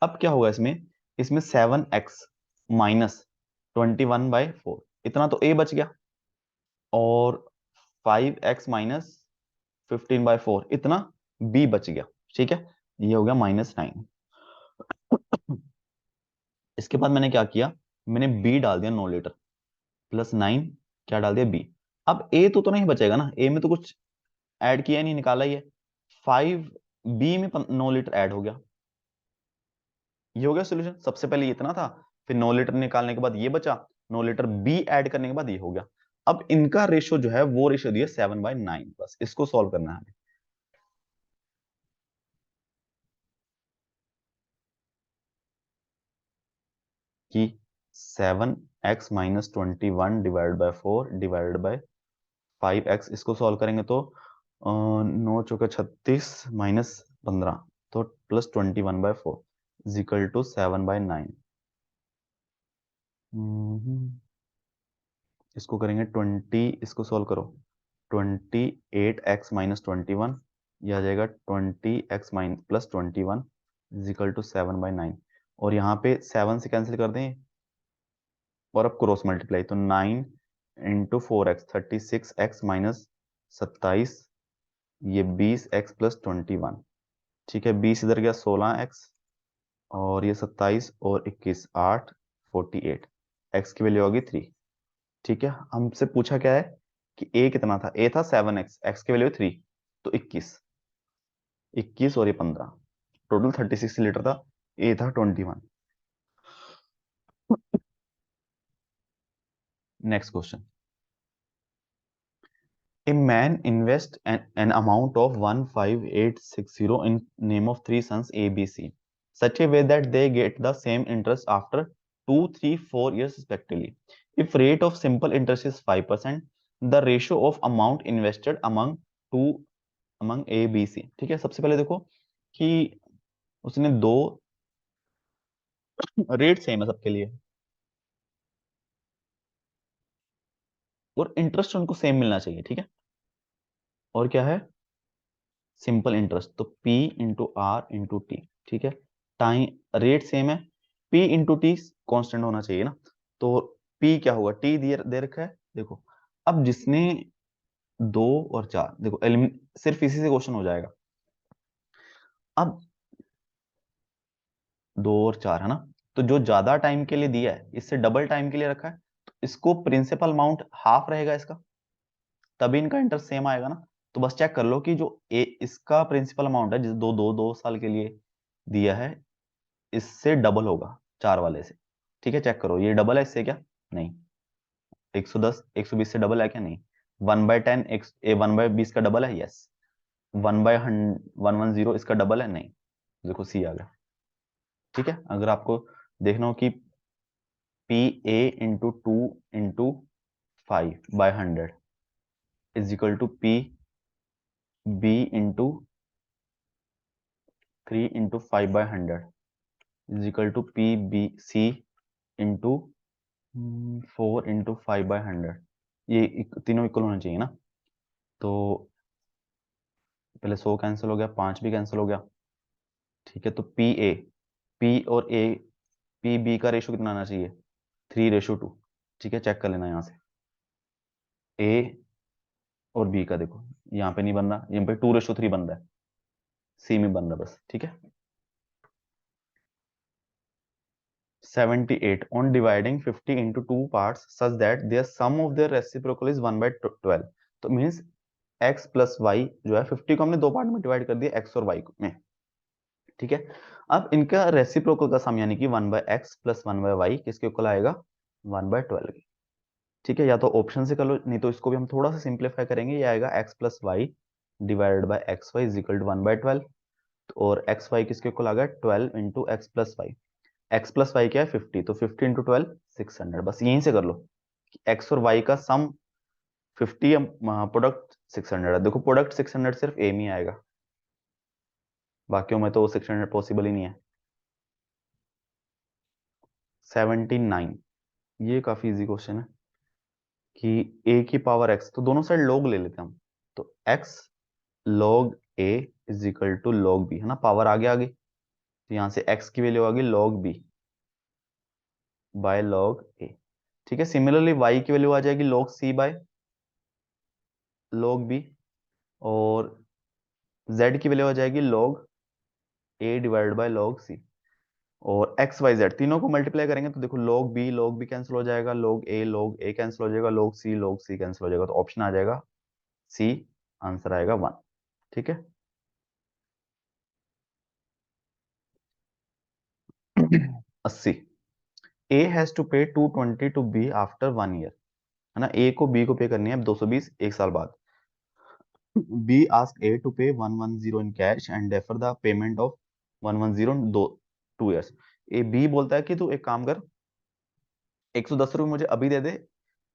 अब क्या होगा इसमें, इसमें 7x माइनस 21/4 इतना तो ए बच गया, और 5x माइनस 15/4 इतना बी बच गया। ठीक है, ये हो गया -9। इसके बाद मैंने क्या किया, मैंने बी डाल दिया 9 लीटर +9 क्या डाल दिया बी। अब ए तो नहीं बचेगा ना, ए में तो कुछ ऐड किया नहीं, निकाला ही है। 5 बी में 9 लीटर ऐड हो गया, ये हो गया सोल्यूशन। सबसे पहले ये इतना था, फिर 9 लीटर निकालने के बाद ये बचा, 9 लीटर बी ऐड करने के बाद ये हो गया। अब इनका रेशो जो है वो रेशो दिया 7/9, बस इसको सॉल्व करना है कि 7x - 21 divide by 4 divide by 5x, इसको सॉल्व करेंगे तो 9 × 4 = 36 -15 तो +21/4 = 7/9। इसको करेंगे 20, इसको सॉल्व करो 28x - 21, यह आ जाएगा 20x +21 = 7/9। और यहाँ पे 7 से कैंसिल कर दें और अब क्रॉस मल्टीप्लाई, तो 9 × 4x 36x - 27, ये 20x +21। ठीक है, 20 इधर गया 16x, और ये 27 और 21 8 48, x की वैल्यू होगी 3। ठीक है, हमसे पूछा क्या है कि ए कितना था, ए था 7x, x की वैल्यू 3, तो 21, 21 और ये 15, टोटल 36 लीटर था, ए था 21। Next question, a man invests an amount of 15860 in name of 3 sons A, B, C, such a way that they get the same interest after 2, 3, 4 years respectively. If rate of simple interest is 5%, the ratio of amount invested among A, B, C। ठीक है, सबसे पहले देखो कि उसने दो rate same है सबके लिए, और इंटरेस्ट उनको सेम मिलना चाहिए। ठीक है, और क्या है सिंपल इंटरेस्ट, तो P × R × T। ठीक है, टाइम रेट सेम है, P × T कांस्टेंट होना चाहिए ना, तो P क्या होगा, T दे रखा है देखो। अब जिसने 2 और 4 देखो सिर्फ इसी से क्वेश्चन हो जाएगा। अब 2 और 4 है ना, तो जो ज्यादा टाइम के लिए दिया है इससे डबल टाइम के लिए रखा है, तो इसको प्रिंसिपल अमाउंट हाफ रहेगा इसका, तभी इनका इंटरेस्ट सेम आएगा ना। तो बस चेक कर लो कि जो इसका प्रिंसिपल अमाउंट है जिस 2 साल के लिए दिया है, इससे डबल होगा 4 वाले से। ठीक है, चेक करो ये डबल है इससे क्या, नहीं। 110 120 से डबल है क्या, नहीं। 1/10 1/20 का डबल है, यस। 1/110 इसका डबल है, नहीं। देखो सी आ गया। ठीक है, अगर आपको देखना हो कि P A into 2 × 5/100 = P B into 3 × 5/100 P B C into 4 × 5/100। ये तीनों इक्वल होना चाहिए ना, तो पहले 100 कैंसिल हो गया, 5 भी कैंसिल हो गया। ठीक है, तो पी और ए पी बी का रेशो कितना आना चाहिए, 3:2। ठीक है, चेक कर लेना यहाँ से ए और बी का, देखो यहाँ पे नहीं बन रहा, यहाँ पे 2:3 बन रहा है, सी में बन रहा है बस। ठीक है, 78 on dividing 50 into 2 parts such that their sum of their reciprocal is 1/12, तो मीन्स x + y जो है 50 को हमने 2 पार्ट में डिवाइड कर दिया, x और y में। ठीक है, अब इनका रेसिप्रोकल का सम यानी कि 1/x + 1/y किसके इक्वल आएगा, 1/12 के। ठीक है, या तो ऑप्शन से कर लो, नहीं तो इसको भी हम थोड़ा सा सिंप्लीफाई करेंगे, ये आएगा x + y divided by x y is equal to 1/12, और एक्स वाई किसके इक्वल आ गया 12 into x plus y. X plus y क्या है 50, तो 50 इंटू 12 600। बस यहीं से कर लो कि एक्स और वाई का सम 50 है, प्रोडक्ट 600 है। देखो प्रोडक्ट 600 सिर्फ ए में आएगा, बाकियों में तो 600 पॉसिबल ही नहीं है। 79, ये काफी इजी क्वेश्चन है कि ए की पावर एक्स, तो दोनों साइड log ले लेते हैं हम। तो x log a is equal to log b, है ना, पावर आगे आगे, तो यहां से x की वैल्यू आ गई log b by log a। ठीक है, सिमिलरली y की वैल्यू आ जाएगी log c by log b, और z की वैल्यू आ जाएगी log a divided by log c। और एक्स वाई जेड तीनों को मल्टीप्लाई करेंगे तो देखो log b कैंसिल हो जाएगा, log a कैंसिल हो जाएगा, log c कैंसिल हो जाएगा, तो ऑप्शन आ जाएगा सी, आंसर आएगा 1। ठीक है। 80, ए हैज टू पे 220 टू बी आफ्टर 1 ईयर, है ना, ए को बी को पे करनी है 220 एक साल बाद। Be ask A to pay 110 in cash and defer the payment of 110 in 2 years. A B बोलता है कि तू एक काम कर, 110 रुपये मुझे अभी दे दे,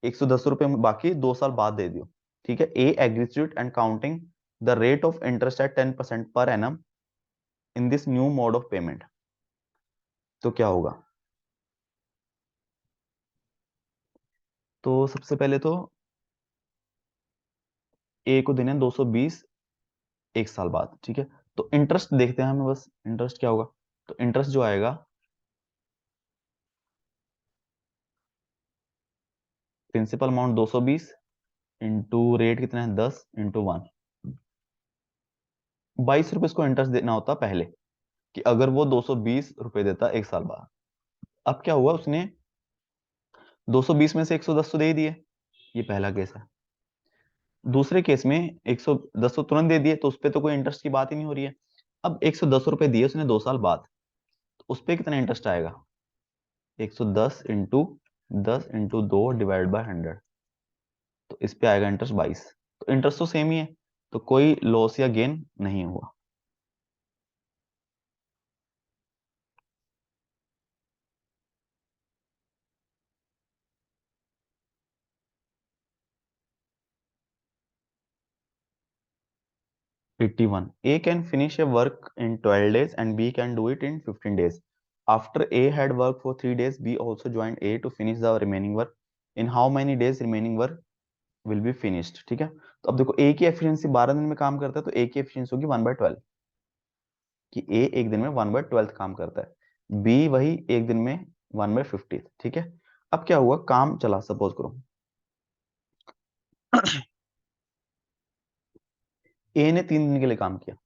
110 रुपये बाकी 2 साल बाद दे दियो। ठीक है, A agrees to it and counting the rate of interest at 10% per annum in this new mode of payment. तो क्या होगा? तो सबसे पहले तो ए को देने 220 एक साल बाद। ठीक है, तो इंटरेस्ट देखते हैं हमें, बस इंटरेस्ट क्या होगा। तो इंटरेस्ट जो आएगा, प्रिंसिपल अमाउंट 220 इंटू रेट कितना है 10 इंटू 1, 22 रुपए इसको इंटरेस्ट देना होता पहले, कि अगर वो 220 रुपए देता एक साल बाद। अब क्या हुआ, उसने 220 में से 110 तो दे ही दिए, ये पहला केस है। दूसरे केस में 110 तो तुरंत दे दिए, तो उस पर तो कोई इंटरेस्ट की बात ही नहीं हो रही है। अब 110 रुपए दिए उसने 2 साल बाद, तो उस पर कितना इंटरेस्ट आएगा, 110 इंटू 10 इंटू 2 डिवाइड बाय 100, तो इस पे आएगा इंटरेस्ट 22। तो इंटरेस्ट तो सेम ही है, तो कोई लॉस या गेन नहीं हुआ। Eighty one, A can finish A work in 12 days and B can do it in 15 days. After A had worked for 3 days, B also joined A to finish the remaining work. In how many days remaining work will be finished? ठीक है, तो अब देखो A की efficiency 12 दिन में काम करता है, तो A की एफिशिएंसी होगी 1/12, कि A एक दिन में 1/12 काम करता है, B वही एक दिन में 1/50। ठीक है, अब क्या हुआ, काम चला, सपोज करो A ने 3 दिन के लिए काम किया।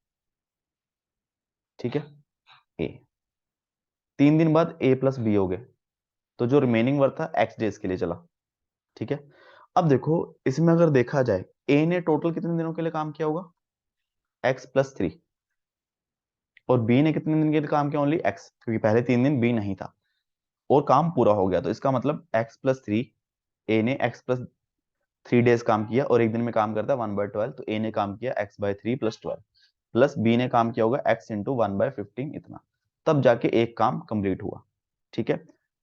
ठीक है, A 3 दिन बाद A प्लस बी हो गए, तो जो रिमेनिंग वर्क था एक्स डेज के लिए चला। ठीक है, अब देखो इसमें अगर देखा जाए, ए ने टोटल कितने दिनों के लिए काम किया होगा, x+3, और बी ने कितने दिन के लिए काम किया, ओनली x, क्योंकि पहले 3 दिन बी नहीं था, और काम पूरा हो गया, तो इसका मतलब x+3, ए ने x+3 डेज काम किया, और एक दिन में काम करता है 1/12, तो ए ने काम किया x/3 + 12, प्लस बी ने काम किया होगा x इंटू 1/15 इतना, तब जाके एक काम कंप्लीट हुआ। ठीक है,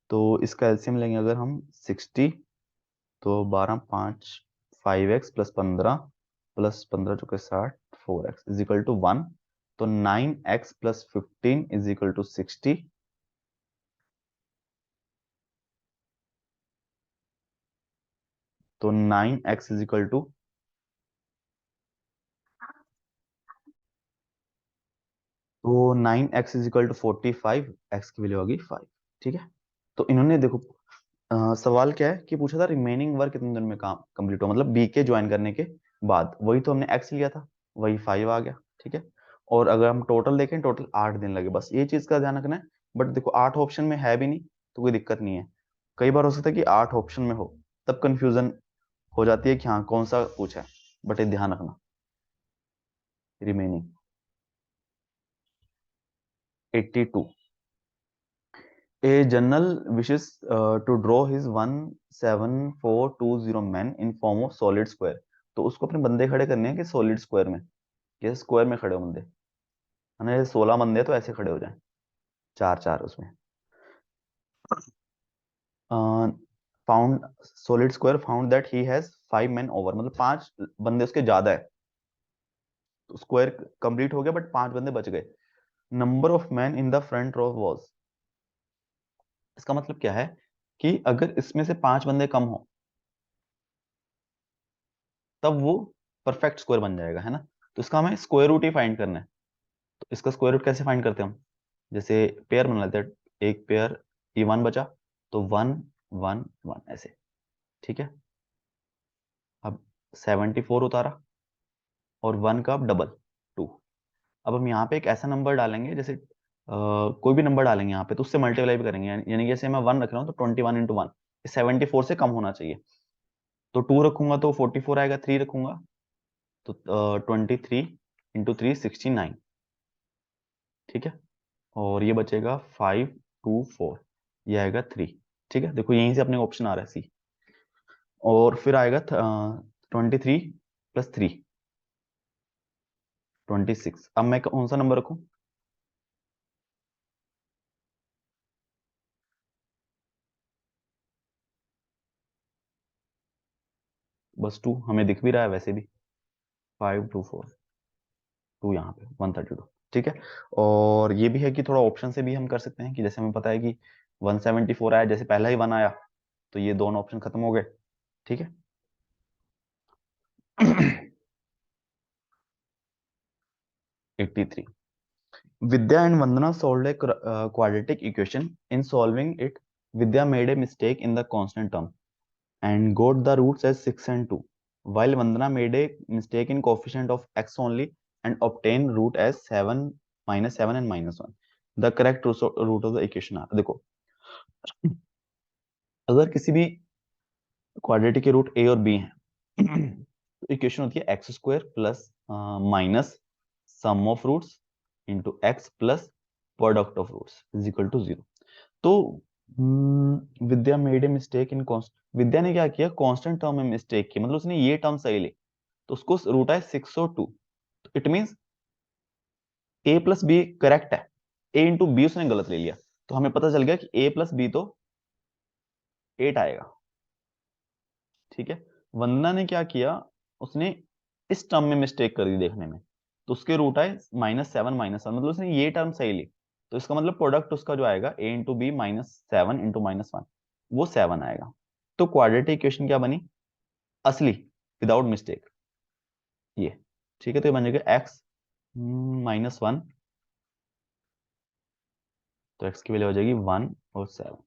तो इसका एलसीएम लेंगे अगर हम 60, तो 12 5 5x प्लस 15 चौके 60, 4x इज इक्वल टू 1, तो 9x plus 15 is equal to 60, तो 9x इज इक्वल टू, तो 9x is equal to 45, x की वैल्यू आ गई 5। ठीक है, तो इन्होंने देखो सवाल क्या है कि पूछा था रिमेनिंग वर्क कितने दिन में काम कंप्लीट हुआ, मतलब बी के ज्वाइन करने के बाद, वही तो हमने एक्स लिया था, वही 5 आ गया। ठीक है, और अगर हम टोटल देखें, टोटल 8 दिन लगे, बस ये चीज का ध्यान रखना है। बट देखो 8 ऑप्शन में है भी नहीं, तो कोई दिक्कत नहीं है। कई बार हो सकता है कि 8 ऑप्शन में हो, तब कंफ्यूजन हो जाती है कि हाँ कौन सा पूछा है, बट ये ध्यान रखना। Remaining 82, A general wishes to draw his 17420 men in form of solid square, तो उसको अपने बंदे खड़े करने हैं कि सॉलिड स्क्वायर में। कि स्क्वायर में खड़े हो बंदे, है ना, 16 बंदे तो ऐसे खड़े हो जाए, चार चार उसमें। Found solid square found that he has 5 men over, मतलब 5 बंदे उसके ज्यादा है, तो स्क्वायर कंप्लीट हो गया बट 5 बंदे बच गए। Number of man in the front row was, इसका मतलब क्या है कि अगर इसमें से 5 बंदे कम हो तब वो परफेक्ट स्क्वायर बन जाएगा, है ना। तो इसका हमें स्क्वायर रूट ही फाइंड करना है। तो इसका स्क्वायर रूट कैसे फाइंड करते हैं हम, जैसे पेयर बना लेते हैं, एक पेयर E1 बचा, तो 1 1 1 ऐसे, ठीक है। अब 74 उतारा और 1 का डबल 2। अब हम यहाँ पे एक ऐसा नंबर डालेंगे, जैसे कोई भी नंबर डालेंगे यहाँ पे तो उससे मल्टीप्लाई भी करेंगे, यानी कि जैसे मैं 1 रख रहा हूँ तो 21 × 1, 74 से कम होना चाहिए। तो 2 रखूंगा तो 44 आएगा, 3 रखूंगा तो 23 × 3 69, ठीक है। और ये बचेगा 5 2 4, ये आएगा 3, ठीक है। देखो यहीं से अपने ऑप्शन आ रहा है सी। और फिर आएगा 23 + 3 26। अब मैं कौन सा नंबर रखूं, बस 2 हमें दिख भी रहा है वैसे भी, 5 2 4 2 यहाँ पे 132, ठीक है। और ये भी है कि थोड़ा ऑप्शन से भी हम कर सकते हैं, कि जैसे हमें पता है कि 174 आया, जैसे पहला ही 1 आया तो ये दोनों ऑप्शन खत्म हो गए, ठीक है। 83। Vidya and Vandana solved a quadratic equation. In solving it, Vidya made a mistake in the constant term and got the roots as 6 and 2, while Vandana made a mistake in coefficient of x only and obtained root as 7 -7 and -1. The correct root of the equation are, देखो अगर किसी भी quadratic के root ए और B हैं तो equation होती है X square plus minus sum of roots into x plus product of roots is equal to 0। तो Vidya made a mistake in const, Vidya ने क्या किया, कांस्टेंट टर्म में मिस्टेक की, मतलब उसने ये टर्म सही ली, तो उसको रूट है 602। It means A plus B correct है, ए इंटू बी उसने गलत ले लिया, तो हमें पता चल गया कि ए प्लस बी तो 8 आएगा, ठीक है। वंदना ने क्या किया, उसने इस टर्म में मिस्टेक कर दी देखने में, तो उसके रूट आए -7 -1, मतलब उसने ये टर्म सही ली, तो इसका मतलब प्रोडक्ट उसका जो आएगा a इंटू बी -7 इंटू -1, वो 7 आएगा। तो क्वाड्रेटिक इक्वेशन क्या बनी, असली, विदाउट मिस्टेक, ये, ठीक है। तो ये बन जाएगा x -1, तो x की वैल्यू हो जाएगी 1 और 7,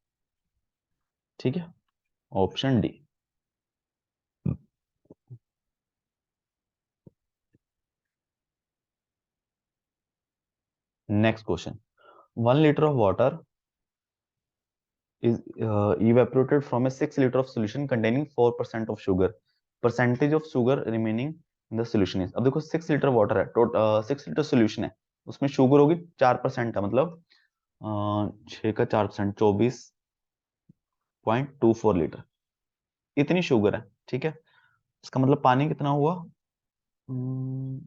ठीक है। Option D. Next question, 1 liter of water is evaporated from a 6 liter of solution containing 4% of sugar. Percentage of sugar remaining in the solution is, अब देखो 6 लीटर वाटर है, 6 लीटर सोल्यूशन है, उसमें शुगर होगी 4% है, मतलब 6 का 4%, 24.24 लीटर, इतनी शुगर है, ठीक है। इसका मतलब पानी कितना हुआ, हम्म,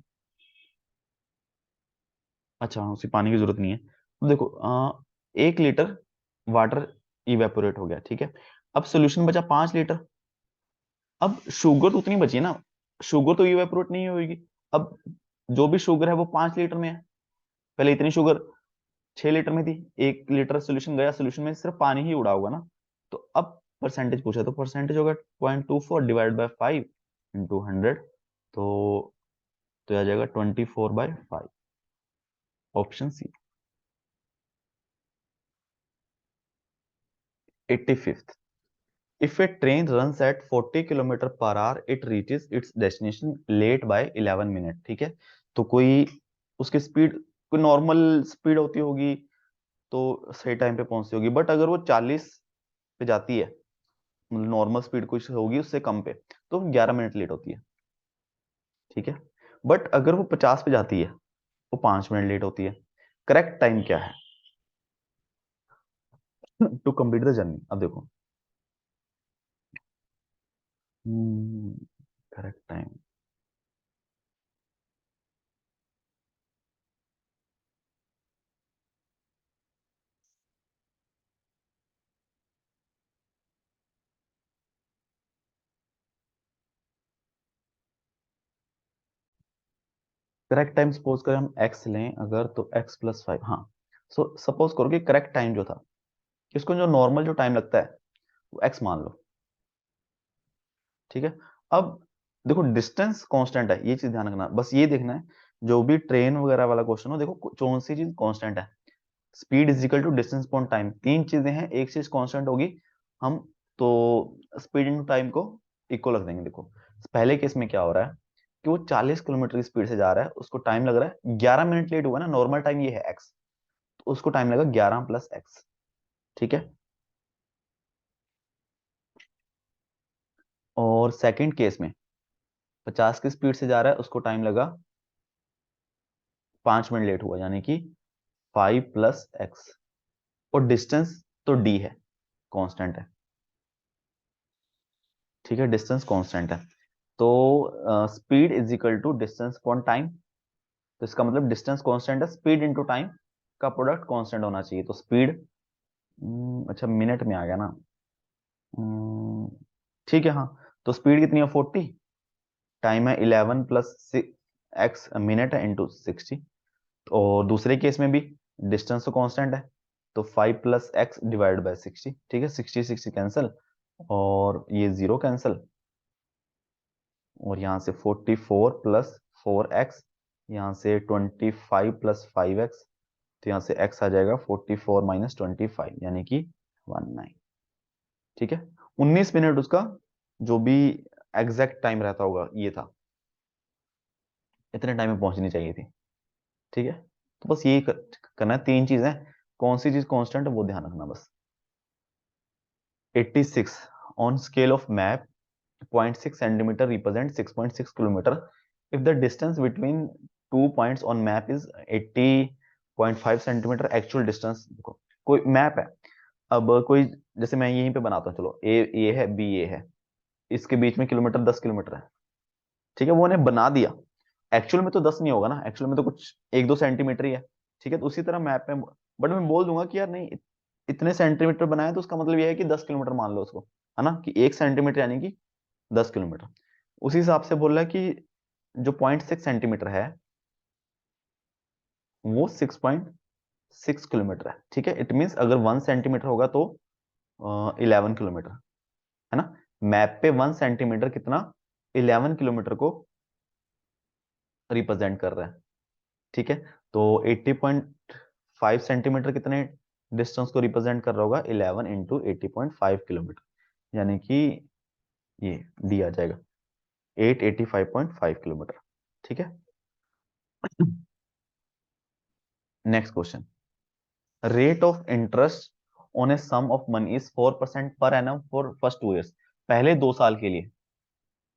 अच्छा उसी पानी की जरूरत नहीं है। अब देखो 1 लीटर वाटर इवेपोरेट हो गया, ठीक है। अब सोल्यूशन बचा 5 लीटर, अब शुगर तो उतनी बची है ना, शुगर तो इवेपोरेट नहीं होगी। अब जो भी शुगर है वो 5 लीटर में है, पहले इतनी शुगर 6 लीटर में थी, 1 लीटर सोल्यूशन गया, सोल्यूशन में सिर्फ पानी ही उड़ा होगा ना। तो अब परसेंटेज पूछा, तो परसेंटेज होगा 0.24 डिवाइड बाय 5 इंटू 100, तो आ जाएगा 24/5, option C. 85th, if a train runs at 40 kilometre per hour it reaches its destination late by 11 minute, ठीक है। तो कोई उसकी स्पीड, कोई नॉर्मल स्पीड होती होगी तो सही टाइम पे पहुंचती होगी, बट अगर वो 40 पे जाती है, मतलब नॉर्मल स्पीड कुछ होगी उससे कम पे, तो 11 मिनट लेट होती है, ठीक है। बट अगर वो 50 पे जाती है वो 5 मिनट लेट होती है। करेक्ट टाइम क्या है टू कंप्लीट द जर्नी, अब देखो correct time, correct time suppose करें हम x लें अगर, तो x+5, हाँ। सो सपोज करो कि करेक्ट टाइम जो था, इसको जो नॉर्मल जो टाइम लगता है वो x मान लो, ठीक है। अब देखो डिस्टेंस कांस्टेंट है, ये चीज ध्यान रखना, बस ये देखना है जो भी ट्रेन वगैरह वाला क्वेश्चन हो, देखो कौन सी चीज कांस्टेंट है। Speed is equal to distance upon time, तीन चीजें हैं, एक चीज कांस्टेंट होगी, हम तो स्पीड इनटू टाइम को इक्वल रख देंगे। देखो पहले केस में क्या हो रहा है कि वो 40 किलोमीटर की स्पीड से जा रहा है, उसको टाइम लग रहा है 11 मिनट, लेट हुआ ना, नॉर्मल टाइम ये है x, तो उसको टाइम लगा 11 + x, ठीक है। और सेकंड केस में 50 की स्पीड से जा रहा है, उसको टाइम लगा 5 मिनट, लेट हुआ, यानी कि 5 + x। और डिस्टेंस तो d है, कांस्टेंट है, ठीक है, डिस्टेंस कांस्टेंट है। तो speed is equal to distance upon time, तो इसका मतलब डिस्टेंस कांस्टेंट है, स्पीड इनटू टाइम का प्रोडक्ट कांस्टेंट होना चाहिए। तो स्पीड, अच्छा मिनट में आ गया ना, हम्म, ठीक है, हाँ। तो स्पीड कितनी है 40, टाइम है 11 + x, मिनट है इंटू 60। और दूसरे केस में भी डिस्टेंस तो कांस्टेंट है, तो 5 + x डिवाइड बाय 60, ठीक है, 60 60 कैंसिल, और ये 0 कैंसिल, और यहाँ से 44 + 4x, यहाँ से 25 + 5x, तो यहाँ से x आ जाएगा 44 - 25, यानी कि 19, ठीक है। 19 मिनट उसका जो भी एग्जैक्ट टाइम रहता होगा ये था, इतने टाइम में पहुंचनी चाहिए थी, ठीक है। तो बस यही करना है, तीन चीजें, कौन सी चीज कांस्टेंट है वो ध्यान रखना बस। 86 on scale of map, 0.6 centimetre represent 6.6 kilometre, if the distance between two points on map is 80.5 centimetre, actual distance, देखो कोई मैप है, अब कोई, जैसे मैं यहीं पे बनाता हूँ, चलो ए है, बी ए है, इसके बीच में किलोमीटर 10 किलोमीटर है, ठीक है, वो उन्हें बना दिया, एक्चुअल में तो 10 नहीं होगा ना, एक्चुअल में तो कुछ 1 2 सेंटीमीटर ही है, ठीक है। तो उसी तरह मैप में, बट मैं बोल दूंगा कि यार नहीं, इतने सेंटीमीटर बनाए, तो उसका मतलब यह है कि 10 किलोमीटर मान लो उसको, है ना, कि 1 सेंटीमीटर यानी कि 10 किलोमीटर। उसी हिसाब से बोल रहा है कि जो 0.6 सेंटीमीटर है वो 6.6 किलोमीटर है, ठीक है। इट मीन्स अगर 1 सेंटीमीटर होगा तो 11 किलोमीटर, है ना। मैप पे 1 सेंटीमीटर कितना, 11 किलोमीटर को रिप्रेजेंट कर रहा है, ठीक है। तो 80.5 सेंटीमीटर कितने डिस्टेंस को रिप्रेजेंट कर रहा होगा, 11 × 80.5 किलोमीटर, यानी कि ये डी आ जाएगा 885.5 किलोमीटर, ठीक है। Next question, rate of interest on a sum of money is 4% per annum for first 2 years, पहले 2 साल के लिए,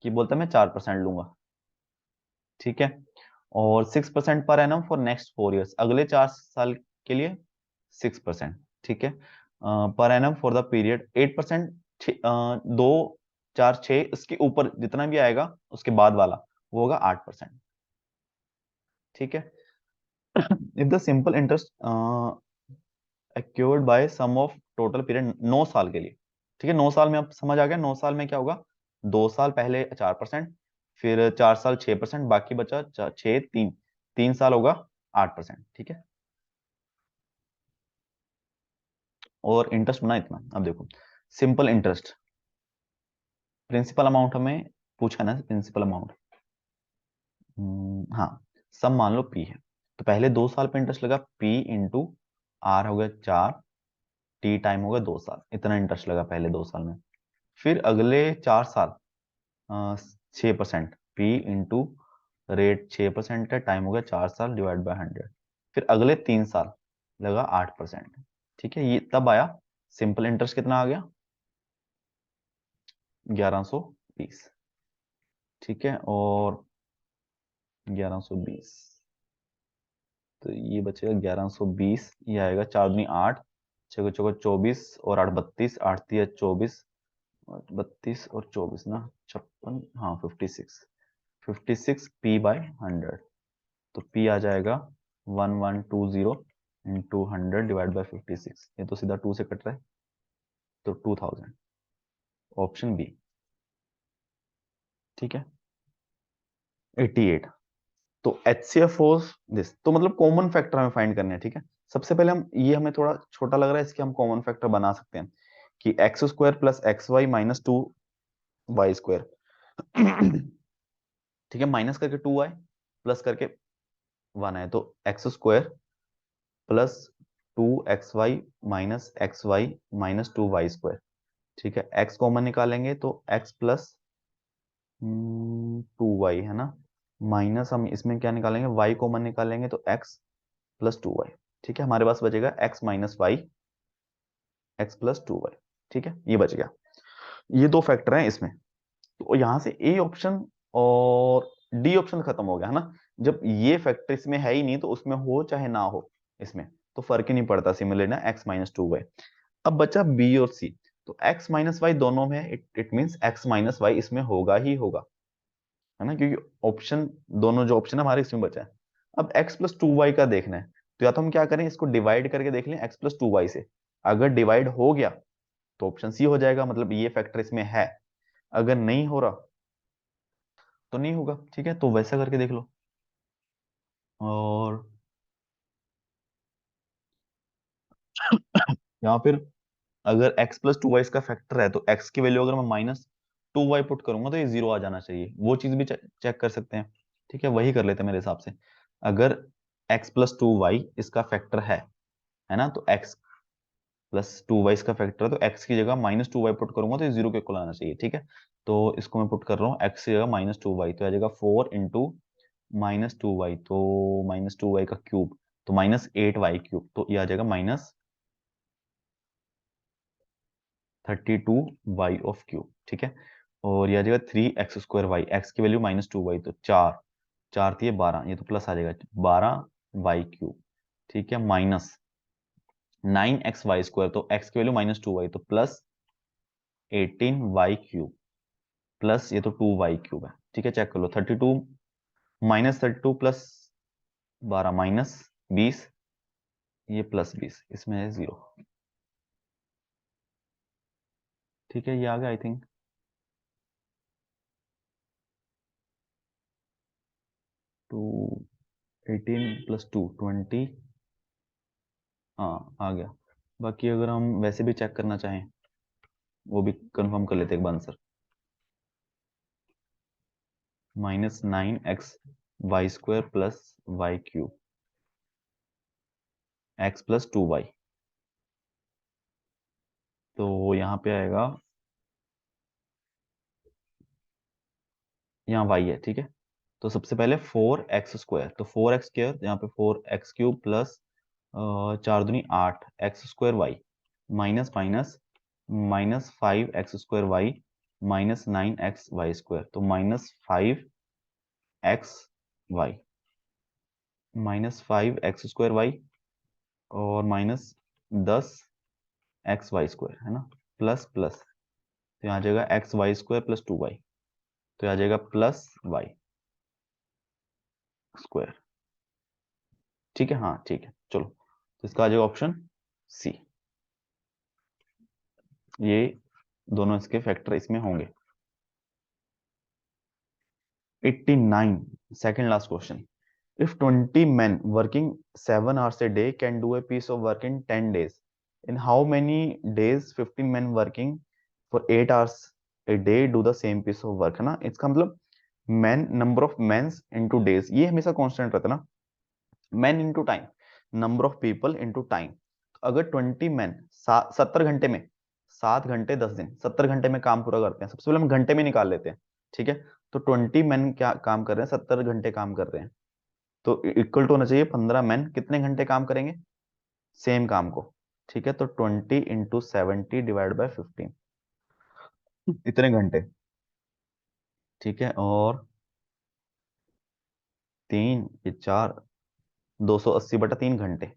कि बोलता है मैं 4% लूंगा, ठीक है। और 6% per annum for next 4 years, अगले 4 साल के लिए 6%, ठीक है। Per annum for the period 8%, 2 4 6, इसके ऊपर जितना भी आएगा उसके बाद वाला वो होगा 8%, ठीक है। If the simple interest accrued by sum of total period 9 साल के लिए, ठीक है, 9 साल में, अब समझ आ गया 9 साल में क्या होगा, 2 साल पहले 4%, फिर 4 साल 6%, बाकी बचा 6 3, 3 साल होगा 8%, ठीक है। और इंटरेस्ट बना इतना, अब देखो सिंपल इंटरेस्ट, प्रिंसिपल अमाउंट हमें पूछा ना, प्रिंसिपल अमाउंट, हाँ, सम मान लो पी है, तो पहले 2 साल पे इंटरेस्ट लगा, पी इंटू आर हो गया 4, टी टाइम हो गया 2 साल, इतना इंटरेस्ट लगा पहले 2 साल में। फिर अगले 4 साल 6%, पी इंटू रेट 6% है, टाइम हो गया 4 साल डिवाइड बाय 100, फिर अगले 3 साल लगा 8%, ठीक है। ये तब आया सिंपल इंटरेस्ट कितना आ गया, 1120, ठीक है। और 1120, तो ये बचेगा 1120, ये आएगा 4 दूनी 8, 6 को 24, और 8 32, 8 3 24, 32 और 24 ना 56, हाँ 56, 56 p/100, तो p आ जाएगा 1120 इंटू 100 डिवाइड बाई 56, ये तो सीधा 2 से कट रहा है, तो 2000, ऑप्शन बी, ठीक है। 88, तो HCFO दिस, तो मतलब कॉमन फैक्टर हमें फाइंड करने हैं, ठीक है। सबसे पहले हम, ये हमें थोड़ा छोटा लग रहा है, इसके हम कॉमन फैक्टर बना सकते हैं कि x square plus x y minus two y square. ठीक है, माइनस करके 2y प्लस करके 1 है, तो x square plus 2xy minus x y minus 2y square. ठीक है, x कॉमन निकालेंगे तो x प्लस 2y है ना, माइनस हम इसमें क्या निकालेंगे, y कॉमन निकालेंगे तो x प्लस 2y। ठीक है, हमारे पास बचेगा x minus y x plus 2y। ठीक है, ये बच गया। ये दो फैक्टर हैं इसमें, तो यहां से ए ऑप्शन और डी ऑप्शन खत्म हो गया है ना। जब ये फैक्टर इसमें है ही नहीं तो उसमें हो चाहे ना हो, इसमें तो फर्क ही नहीं पड़ता, सिमिलर ना, एक्स माइनस 2y। अब बचा बी और सी, तो x माइनस वाई दोनों में, it means x minus y इसमें होगा ही होगा, है ना, क्योंकि ऑप्शन, दोनों जो ऑप्शन है हमारे इसमें बचा है। अब x प्लस टू वाई का देखना है, तो या तो हम क्या करें, इसको डिवाइड करके देख लें x प्लस टू वाई से। अगर डिवाइड हो गया तो ऑप्शन सी हो जाएगा, मतलब ये फैक्टर इसमें है। अगर नहीं हो रहा तो नहीं होगा। ठीक है, तो वैसा करके देख लो। और यहाँ फिर अगर x प्लस टू वाई इसका फैक्टर है, तो x की वैल्यू अगर मैं माइनस 2y पुट करूंगा तो ये जीरो आ जाना चाहिए, वो चीज भी चेक कर सकते हैं। ठीक है, वही कर लेते हैं मेरे हिसाब से। अगर x प्लस टू वाई इसका फैक्टर है ना, तो x प्लस टू वाई इसका फैक्टर है, तो x की जगह माइनस टू वाई पुट करूंगा तो ये जीरो के इक्वल आना चाहिए। ठीक है, तो इसको मैं पुट कर रहा हूँ, x की जगह माइनस टू वाई, तो आ जाएगा 4 इंटू -2y, तो -2y का क्यूब, तो -8y क्यूब, तो ये आ जाएगा -32y ऑफ क्यूब। ठीक है, और ये आ जाएगा 3x² y, x की वैल्यू -2y, तो 4, 4 थी 12, ये तो प्लस आ जाएगा 12y क्यूब। ठीक है, माइनस 9xy² तो x की वैल्यू -2y, तो प्लस 18y क्यूब, प्लस ये तो 2y क्यूब है। ठीक है, चेक कर लो, 32 -32 प्लस 12 -20, ये +20, इसमें है 0। ठीक है, ये आ गया आई थिंक। 2, 18 प्लस 2 20, हाँ आ गया। बाकी अगर हम वैसे भी चेक करना चाहें, वो भी कंफर्म कर लेते हैं एक बार answer. -9xy² plus y³ x plus 2y, तो यहाँ पे आएगा, यहाँ y है। ठीक है, तो सबसे पहले 4x², तो 4x², यहाँ पे 4x³ प्लस 4 दूनी 8 x² y, minus minus -5x² y minus 9xy² तो -5xy -5x² y और -10xy² है ना, प्लस प्लस, तो यहाँ आ जाएगा xy² प्लस 2y, तो यहाँ आ जाएगा +y²। ठीक है, हाँ ठीक है, चलो, तो इसका आ जाएगा ऑप्शन सी, ये दोनों इसके फैक्टर इसमें होंगे। 89, second last question. If 20 men working 7 hours a day can do a piece of work in 10 days, in how many days 15 men working for 8 hours a day do the same piece of work, है ना। इसका मतलब man, number of mens into days, ये हमेशा constant रहता है ना, man into time, number of people into time. अगर 20 मैन 70 घंटे में, 7 घंटे 10 दिन, 70 घंटे में काम पूरा करते हैं, सबसे पहले हम घंटे में निकाल लेते हैं। ठीक है, तो 20 मैन क्या काम कर रहे हैं, 70 घंटे काम कर रहे हैं, तो इक्वल टू होना चाहिए 15 मैन कितने घंटे काम करेंगे, सेम काम को। ठीक है, तो 20 × 70 डिवाइड बाय 15, इतने घंटे। ठीक है, और 3 ये 4, 280/3 घंटे।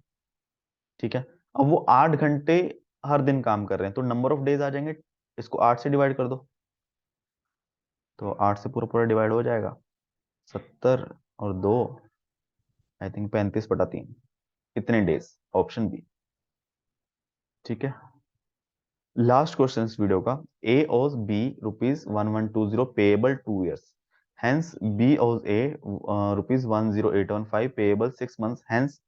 ठीक है, अब वो 8 घंटे हर दिन काम कर रहे हैं, तो नंबर ऑफ डेज आ जाएंगे, इसको 8 से डिवाइड कर दो, तो 8 से पूरा पूरा डिवाइड हो जाएगा, 70 और 2, आई थिंक 35/3, इतने डेज, ऑप्शन बी। ठीक है, लास्ट क्वेश्चन इस वीडियो का, ए ओज B ₹1120 payable 2 years, Hence B owes A rupees 10815 payable 6 months. Hence,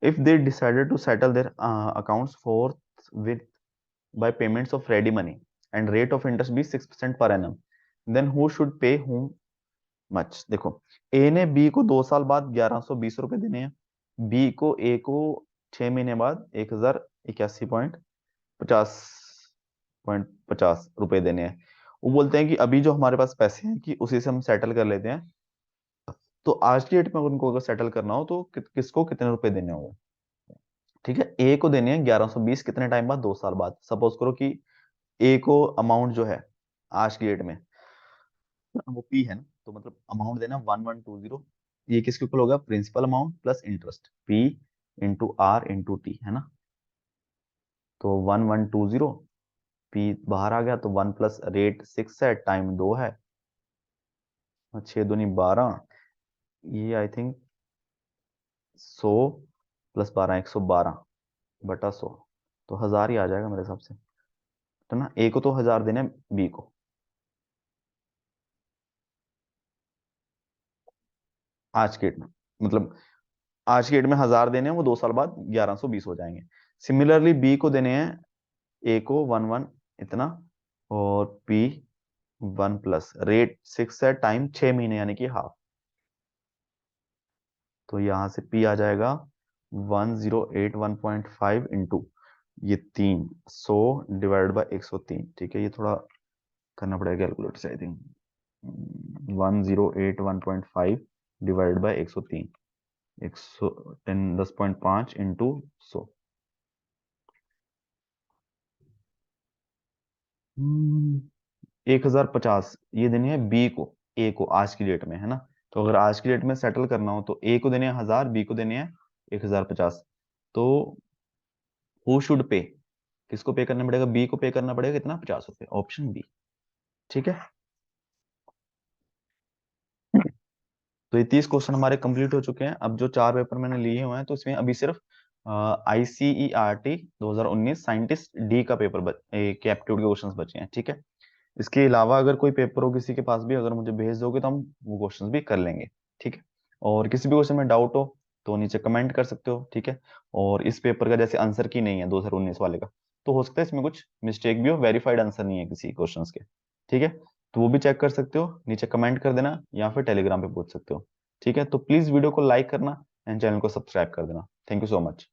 if they decided to settle their accounts forth with by payments of ready money and rate of interest be 6% per annum, then who should pay whom much? देखो, A ने B को 2 साल बाद 1120 रुपए देने हैं, B को A को 6 महीने बाद 1081.50 रुपए देने हैं। वो बोलते हैं कि अभी जो हमारे पास पैसे हैं कि उसी से हम सेटल कर लेते हैं। तो आज की डेट में उनको अगर सेटल करना हो तो किसको कितने रुपए देने होंगे? ठीक है, ए को देने हैं 1120 कितने टाइम बाद? 2 साल बाद। सपोज करो कि ए को अमाउंट जो है आज की डेट में वो पी है ना, तो मतलब अमाउंट देना 1120। ये किसके इक्वल होगा? Principal amount plus interest, P into R into T, है ना। तो 1120, पी बाहर आ गया तो 1 प्लस रेट 6 है, टाइम 2 है, 6 दूनी 12, ये आई थिंक 100 + 12 112 तो 1000 ही आ जाएगा मेरे हिसाब से, है ना। ए को तो 1000 देने, बी को आज के डेट में, मतलब आज की डेट में 1000 देने हैं, वो 2 साल बाद 1120 हो जाएंगे। सिमिलरली बी को देने हैं, ए को 11 इतना, और पी 1 प्लस रेट 6 है, टाइम 6 महीने यानी कि हाफ। तो यहां से पी आ जाएगा 1081.5 इंटू ये 300 / 103। ठीक है, ये थोड़ा करना पड़ेगा कैलकुलेटर से, I think 1081.5 divide by 103, 110 10.5 into 100। 1050 ये देने हैं बी को, ए को आज की डेट में, है ना। तो अगर आज की डेट में सेटल करना हो तो ए को देने हैं 1000, बी को देने हैं 1050। तो हु शुड पे, किसको पे करना पड़ेगा? बी को पे करना पड़ेगा कितना? 50 रुपए, ऑप्शन बी। ठीक है, तो ये 30 क्वेश्चन हमारे कंप्लीट हो चुके हैं। अब जो 4 पेपर मैंने लिए हुए हैं तो इसमें अभी सिर्फ ICERT 2019 साइंटिस्ट डी का पेपर के एप्टीट्यूड के क्वेश्चंस बचे हैं। ठीक है, इसके अलावा अगर कोई पेपर हो किसी के पास भी, अगर मुझे भेज दोगे तो हम वो क्वेश्चंस भी कर लेंगे। ठीक है, और किसी भी क्वेश्चन में डाउट हो तो नीचे कमेंट कर सकते हो। ठीक है, और इस पेपर का जैसे आंसर की नहीं है 2019 वाले का, तो हो सकता है इसमें कुछ मिस्टेक भी हो, वेरीफाइड आंसर नहीं है किसी क्वेश्चंस के। ठीक है, तो वो भी चेक कर सकते हो, नीचे कमेंट कर देना या फिर टेलीग्राम पे पूछ सकते हो। ठीक है, तो प्लीज वीडियो को लाइक करना एंड चैनल को सब्सक्राइब कर देना। Thank you so much.